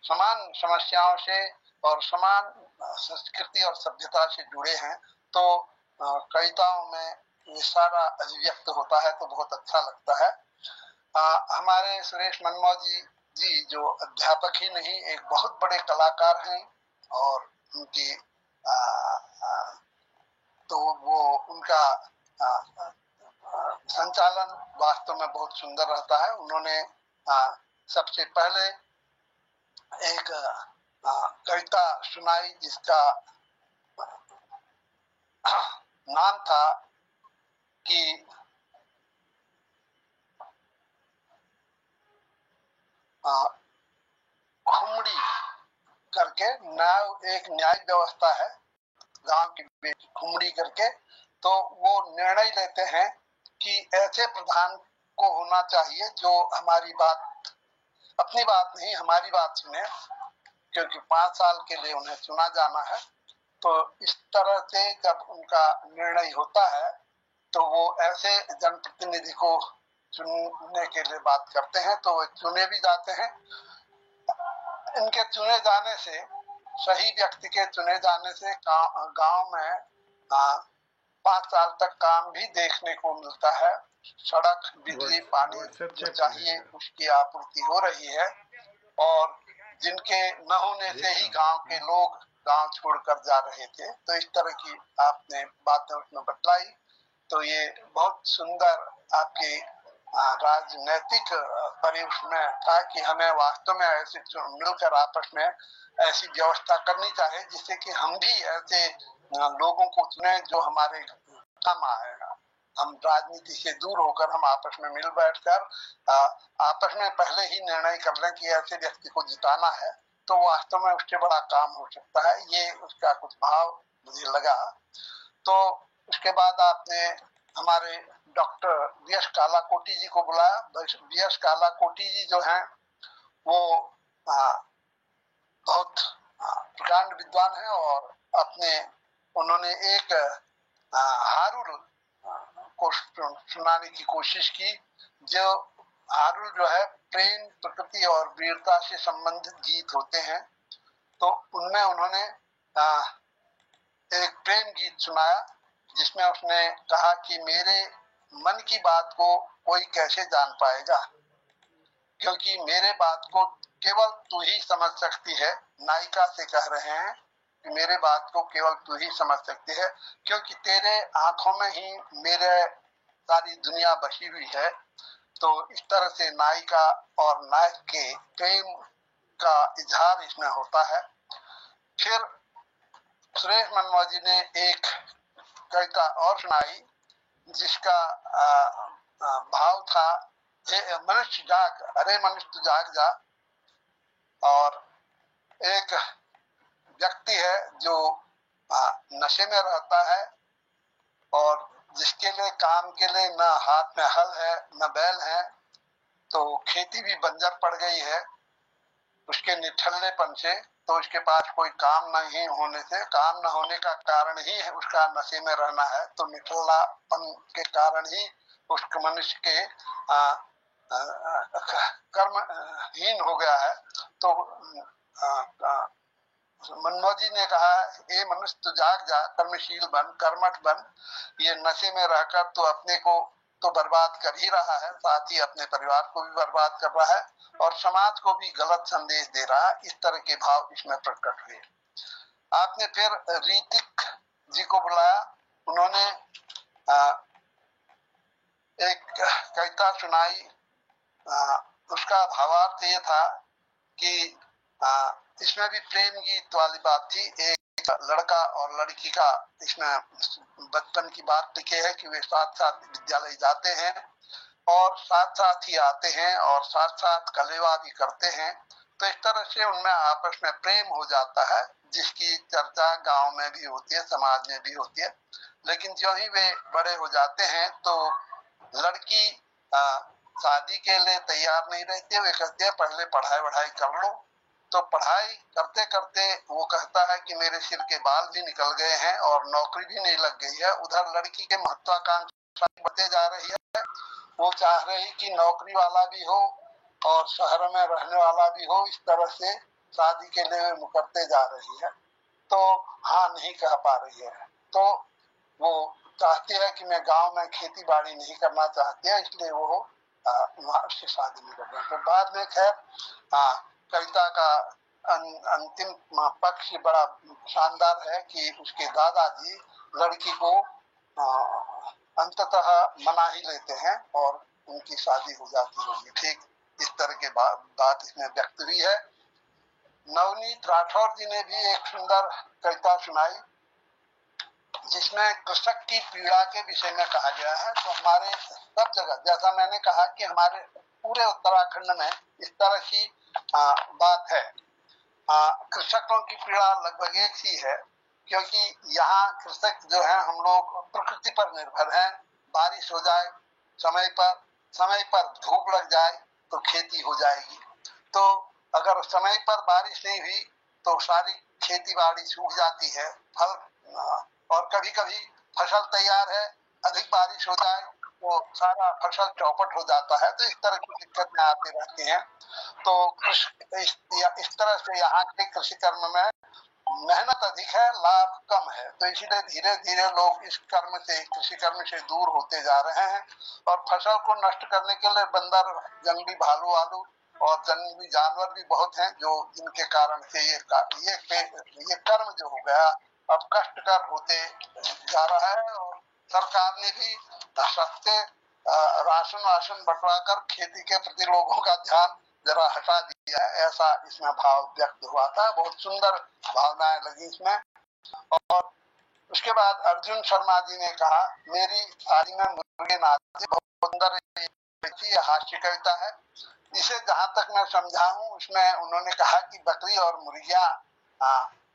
समान समस्याओं से और समान संस्कृति और सभ्यता से जुड़े हैं। तो कविताओं में ये सारा अभिव्यक्त होता है तो बहुत अच्छा लगता है। हमारे सुरेश मनमोजी जी जो अध्यापक ही नहीं एक बहुत बड़े कलाकार हैं, और उनकी तो वो उनका संचालन वास्तव में बहुत सुंदर रहता है। उन्होंने सबसे पहले एक कविता सुनाई जिसका नाम था कि खुमड़ी करके एक न्याय व्यवस्था है गांव की खुमड़ी करके। तो वो निर्णय लेते हैं कि ऐसे प्रधान को होना चाहिए जो हमारी बात, अपनी बात नहीं हमारी बात सुने, क्योंकि 5 साल के लिए उन्हें चुना जाना है। तो इस तरह से जब उनका निर्णय होता है तो वो ऐसे जनप्रतिनिधि को चुनने के लिए बात करते हैं, तो वो चुने भी जाते हैं। इनके चुने जाने से, सही व्यक्ति के चुने जाने से गांव में 5 साल तक काम भी देखने को मिलता है। सड़क, बिजली, पानी जो चाहिए उसकी आपूर्ति हो रही है। और जिनके न होने से ही गांव के लोग गांव छोड़कर जा रहे थे। तो इस तरह की आपने बातें उसमें बतलाई। तो ये बहुत सुंदर आपके राजनैतिक परिवेश में था कि हमें वास्तव में ऐसे मिलकर आपस में ऐसी व्यवस्था करनी चाहिए जिससे कि हम भी ऐसे लोगों को चुने जो हमारे काम आएगा। हम राजनीति से दूर होकर हम आपस में मिल बैठकर आपस में पहले ही निर्णय कर लें कि ऐसे व्यक्ति को जिताना है, तो वास्तव में उससे बड़ा काम हो सकता है। ये उसका कुछ भाव मुझे लगा। तो उसके बाद आपने हमारे डॉक्टर वी.एस. कालाकोटी जी को बुलाया। वी.एस. कालाकोटी जी जो हैं वो बहुत प्रकांड विद्वान है और उन्होंने एक हारुल को सुनाने की कोशिश की। जो हारुल जो है प्रेम, प्रकृति और वीरता से संबंधित गीत होते हैं। तो उनमें उन्होंने एक प्रेम गीत सुनाया जिसमें उसने कहा कि मेरे मन की बात को कोई कैसे जान पाएगा, क्योंकि मेरे बात को केवल तू ही समझ सकती है। नायिका से कह रहे हैं कि मेरे बात को केवल तू ही समझ सकती है, क्योंकि तेरे आंखों में ही मेरे सारी दुनिया बसी हुई है। तो इस तरह से नायिका और नायक के प्रेम का इजहार इसमें होता है। फिर सुरेश मनमोहन जी ने एक कविता और सुनाई जिसका भाव था, मनुष्य जाग, अरे मनुष्य तू जाग जा। और एक व्यक्ति है जो नशे में रहता है और जिसके लिए काम के लिए न हाथ में हल है न बैल है, तो खेती भी बंजर पड़ गई है उसके निठल्लेपन से। तो उसके पास कोई काम नहीं होने से, काम न होने का कारण ही है उसका नशे में रहना है। तो निठल्लापन के कारण ही उस मनुष्य के कर्महीन हो गया है। तो मनमोहन जी ने कहा, ए मनुष्य तू जाग जा, कर्मशील बन, कर्मठ बन। ये नशे में रहकर तो अपने को तो बर्बाद कर ही रहा है, साथ ही अपने परिवार को भी बर्बाद कर रहा है और समाज को भी गलत संदेश दे रहा है। इस तरह के भाव इसमें प्रकट हुए। आपने फिर ऋतिक जी को बुलाया। उन्होंने एक कविता सुनाई। उसका भावार्थ ये था कि इसमें भी प्रेम गीत वाली बात थी। एक लड़का और लड़की का इसमें बचपन की बात लिखे है कि वे साथ साथ विद्यालय जाते हैं और साथ साथ ही आते हैं और साथ साथ कलेवा भी करते हैं। तो इस तरह से उनमें आपस में प्रेम हो जाता है जिसकी चर्चा गांव में भी होती है, समाज में भी होती है। लेकिन जो ही वे बड़े हो जाते हैं तो लड़की शादी के लिए तैयार नहीं रहती है। वे कहते हैं पहले पढ़ाई वढ़ाई कर लो। तो पढ़ाई करते करते वो कहता है कि मेरे सिर के बाल भी निकल गए हैं और नौकरी भी नहीं लग गई है। उधर लड़की के महत्वाकांक्षा बढ़ते जा रही है। वो चाह रही कि नौकरी वाला भी हो और शहर में रहने वाला भी हो। इस तरह से शादी के लिए मुकरते जा रही है, तो हाँ नहीं कह पा रही है। तो वो चाहती है कि मैं गांव में खेती बाड़ी नहीं करना चाहती है, इसलिए वो उससे शादी नहीं कर रही। तो बाद में खैर कविता का अंतिम पक्ष बड़ा शानदार है कि उसके दादाजी लड़की को अंततः मना ही लेते हैं और उनकी शादी हो जाती होगी। ठीक इस तरह के बात इसमें व्यक्त हुई है। नवनीत राठौर जी ने भी एक सुंदर कविता सुनाई जिसमें कृषक की पीड़ा के विषय में कहा गया है। तो हमारे सब जगह, जैसा मैंने कहा कि हमारे पूरे उत्तराखंड में इस तरह की बात है। कृषकों की पीड़ा लगभग एक सी है, क्योंकि यहाँ कृषक जो है हम लोग प्रकृति पर निर्भर हैं। बारिश हो जाए समय पर धूप लग जाए तो खेती हो जाएगी। तो अगर समय पर बारिश नहीं हुई तो सारी खेती बाड़ी सूख जाती है। और कभी कभी फसल तैयार है, अधिक बारिश हो जाए तो सारा फसल चौपट हो जाता है। तो इस तरह की दिक्कतें आती रहती हैं। तो इस तरह से यहाँ के कृषि कर्म में मेहनत अधिक है, लाभ कम है। तो इसीलिए धीरे धीरे लोग इस कृषि कर्म से दूर होते जा रहे हैं और फसल को नष्ट करने के लिए बंदर, जंगली भालू और जंगली जानवर भी बहुत हैं जो जिनके कारण से ये कर्म जो हो गया अब कष्टकर होते जा रहा है। और सरकार ने भी सस्ते राशन बंटवा कर खेती के प्रति लोगों का ध्यान जरा हटा दिया है, ऐसा इसमें भाव व्यक्त हुआ था। बहुत सुंदर भावनाएं लगी इसमें। और उसके बाद अर्जुन शर्मा जी ने कहा, मेरी शादी में मुर्गे नाचे, बहुत सुंदर हास्य कविता है। इसे जहां तक मैं समझा हूँ उसमें उन्होंने कहा कि बकरी और मुर्गियां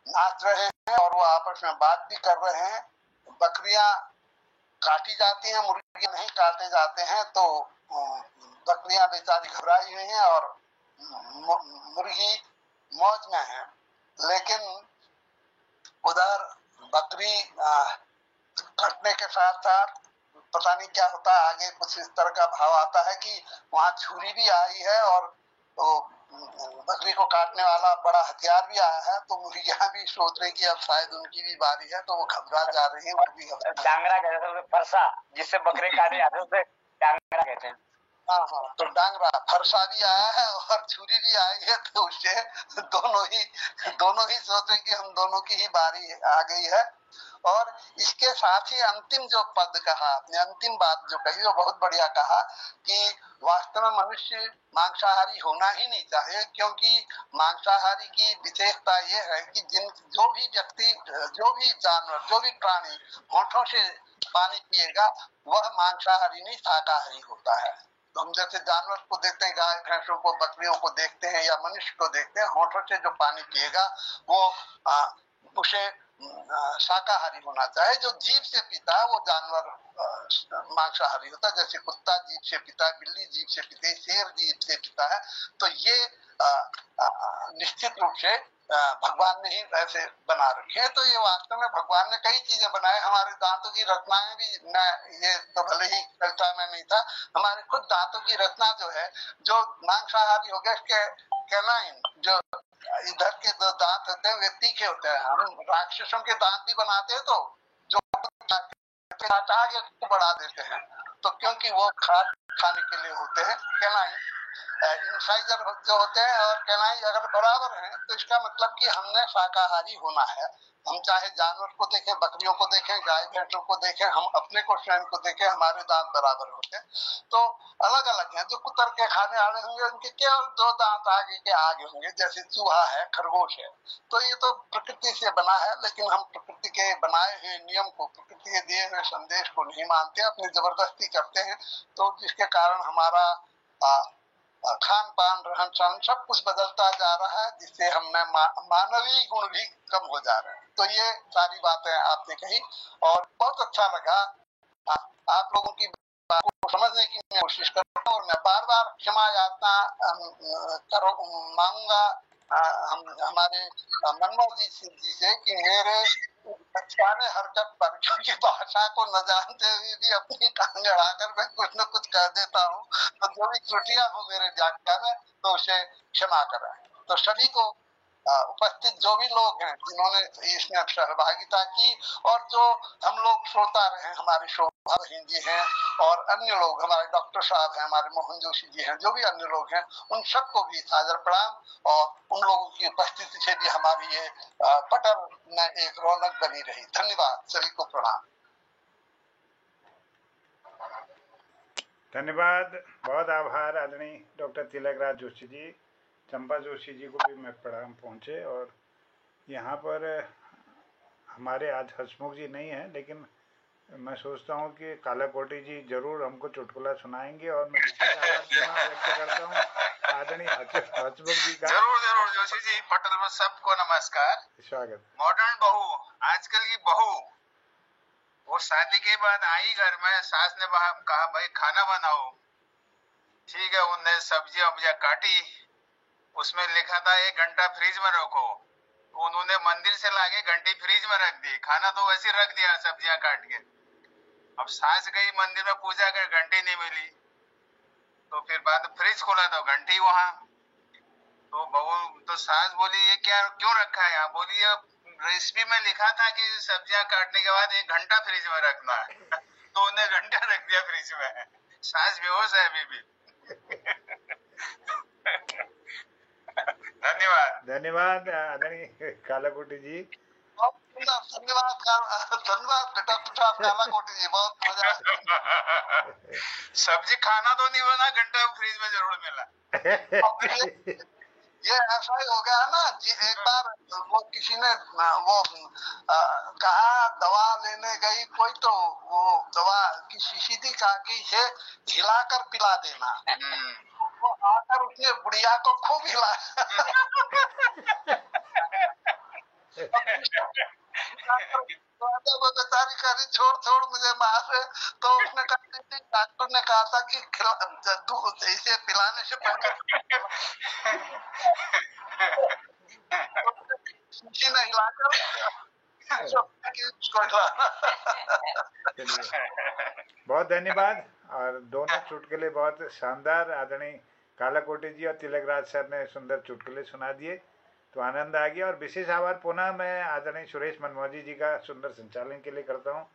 नाच रहे हैं और वो आपस में बात भी कर रहे हैं। बकरियां काटी जाती हैं, मुर्गी नहीं काटे जाते हैं, तो बकरियां बेचारी घबराई हुई हैं और मुर्गी मौज में है। लेकिन उधर बकरी कटने के साथ साथ पता नहीं क्या होता है आगे, कुछ इस तरह का भाव आता है कि वहां छुरी भी आई है और तो बकरी को काटने वाला बड़ा हथियार भी आया है। तो मुर्गियां भी सोच रही कि अब शायद उनकी भी बारी है, तो वो घबरा जा रही है। वो भी डांगरा कहते हैं, फरसा जिससे बकरे काटे जाते हैं उसे डांगरा कहते हैं। हाँ, तो डांगरा फरसा भी आया है और छुरी भी आई है, तो उससे दोनों ही सोचे कि हम दोनों की ही बारी आ गई है। और इसके साथ ही अंतिम जो पद कहा आपने, अंतिम बात जो कही वो बहुत बढ़िया कहा कि वास्तव में मनुष्य मांसाहारी होना ही नहीं चाहिए, क्योंकि मांसाहारी की विशेषता ये है कि जो भी व्यक्ति, जो भी जानवर, जो भी प्राणी होठों से पानी पिएगा वह मांसाहारी नहीं शाकाहारी होता है। तो हम जैसे जानवर को देखते हैं, गाय भैंसों को, बकरियों को देखते हैं या मनुष्य को देखते हैं, होठों से जो पानी पिएगा वो उसे शाकाहारी होना चाहिए। जो जीभ से पीता है वो जानवर मांसाहारी होता है। जैसे कुत्ता जीभ से पीता है, बिल्ली जीभ से पीती है, शेर जीभ से पीता है। तो ये निश्चित रूप से भगवान ने ही ऐसे बना रखे हैं। तो ये वास्तव में भगवान ने कई चीजें बनाए। हमारे दांतों की रचनाएं भी, मैं ये तो भले ही कविता में नहीं था, हमारे खुद दांतों की रचना जो है, जो मांसाहारी हो गया, इसके कैनाइन जो इधर के जो दांत होते हैं वे तीखे होते हैं। हम राक्षसों के दांत भी बनाते हैं तो जो आगे बढ़ा देते हैं, तो क्योंकि वो खाने के लिए होते हैं। कैनाइन इंसाइजर जो होते हैं और कैनाइन अगर बराबर हैं तो इसका मतलब कि हमने शाकाहारी होना है। हम चाहे जानवर को देखें, बकरियों को देखें, गाय भैंसों को देखें, हम अपने को स्वयं को देखें, हमारे दांत बराबर होते हैं। तो अलग अलग हैं। जो कुतर के खाने वाले होंगे उनके केवल 2 दांत आगे के आगे होंगे, जैसे चूहा है, खरगोश है। तो ये तो प्रकृति से बना है, लेकिन हम प्रकृति के बनाए हुए नियम को, प्रकृति के दिए हुए संदेश को नहीं मानते, अपनी जबरदस्ती करते हैं। तो जिसके कारण हमारा खान पान, रहन सहन सब कुछ बदलता जा रहा है, जिससे हमें मानवीय गुण भी कम हो जा रहे हैं। तो ये सारी बातें आपने कही और बहुत अच्छा लगा। आप लोगों की बात को समझने की मैं कोशिश करता हूँ और मैं बार बार क्षमा याचना मांगूंगा हमारे मनमोहन जी से कि मेरे बचकाने हरकत पर, क्योंकि भाषा को न जानते हुए भी अपनी टांग अड़ाकर मैं कुछ न कुछ कह देता हूँ, तो जो भी त्रुटियां हो मेरे व्याख्या में तो उसे क्षमा करें। तो सभी को उपस्थित जो भी लोग हैं जिन्होंने इसमें सहभागिता की और जो हम लोग श्रोता रहे, हमारे शोभा बहन जी हैं और अन्य लोग, हमारे डॉक्टर साहब हैं, हमारे मोहन जोशी जी हैं, जो भी अन्य लोग हैं, उन सबको भी सादर प्रणाम। और उन लोगों की उपस्थिति से भी हमारी ये पटल में एक रौनक बनी रही। धन्यवाद, सभी को प्रणाम। धन्यवाद, बहुत आभार आदरणीय डॉक्टर तिलकराज जोशी जी। चंपा जोशी जी को भी मैं प्रणाम पहुँचे। और यहाँ पर हमारे आज हसमुख जी नहीं हैं, लेकिन मैं सोचता हूँ कि कालाकोटी जी जरूर हमको चुटकुला सुनाएंगे और मैं व्यक्त करता हूँ आदरणीय हसमुख जी का। जरूर जोशी जी, पटल में सबको नमस्कार, स्वागत। मॉडर्न बहू, आजकल की बहू, वो शादी के बाद आई घर में, सास ने कहा भाई खाना बनाओ, ठीक है, उनने सब्जियां काटी, उसमें लिखा था 1 घंटा फ्रिज में रखो, उन्होंने मंदिर से लाके घंटी फ्रिज में रख दी, खाना तो वैसे रख दिया सब्जियां काट के। अब सास गई मंदिर में पूजा कर, घंटी नहीं मिली, तो फिर बाद फ्रिज खोला तो घंटी वहां। तो बहू, तो सास बोली ये क्या, क्यों रखा है यहाँ? बोली ये रेसिपी में लिखा था कि सब्जियां काटने के बाद 1 घंटा फ्रिज में रखना है। तो उन्हें घंटा रख दिया फ्रिज में। सास बेहोश है अभी भी। धन्यवाद धन्यवाद आदरणीय कालाकोटी जी। बहुत सुंदर, धन्यवाद बेटा प्रसाद कालाकोटी जी, बहुत मजा आया। सब्जी खाना तो नहीं बना, घंटा फ्रीज में जरूर मिला। ये ऐसा ही हो गया है ना जी। एक बार वो किसी ने वो कहा दवा लेने गई कोई, तो वो दवा की शीशी थी, कहा कि इसे हिलाकर पिला देना। वो आकर उसने बुढ़िया को खूब हिलाया। वो बेचारी करी छोड़ मुझे मार। तो उसने कहा, डॉक्टर ने कहा था कि दूध इसे पिलाने से पहले नहीं हिलाकर बहुत धन्यवाद। और दोनों चुटकुले बहुत शानदार आदरणीय कालाकोटी जी और तिलकराज सर ने सुंदर चुटकुले सुना दिए, तो आनंद आ गया। और विशेष आभार पुनः मैं आदरणीय सुरेश मनमोजी जी का सुंदर संचालन के लिए करता हूँ।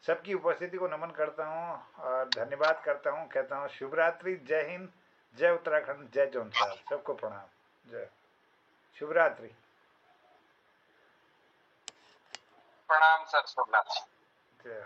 सबकी उपस्थिति को नमन करता हूँ और धन्यवाद करता हूँ। कहता हूँ शुभ रात्रि, जय हिंद, जय उत्तराखंड, जय जौनसार। सबको प्रणाम, जय शुभ रात्रि। प्रणाम सर, शुभ रात्रि। जय।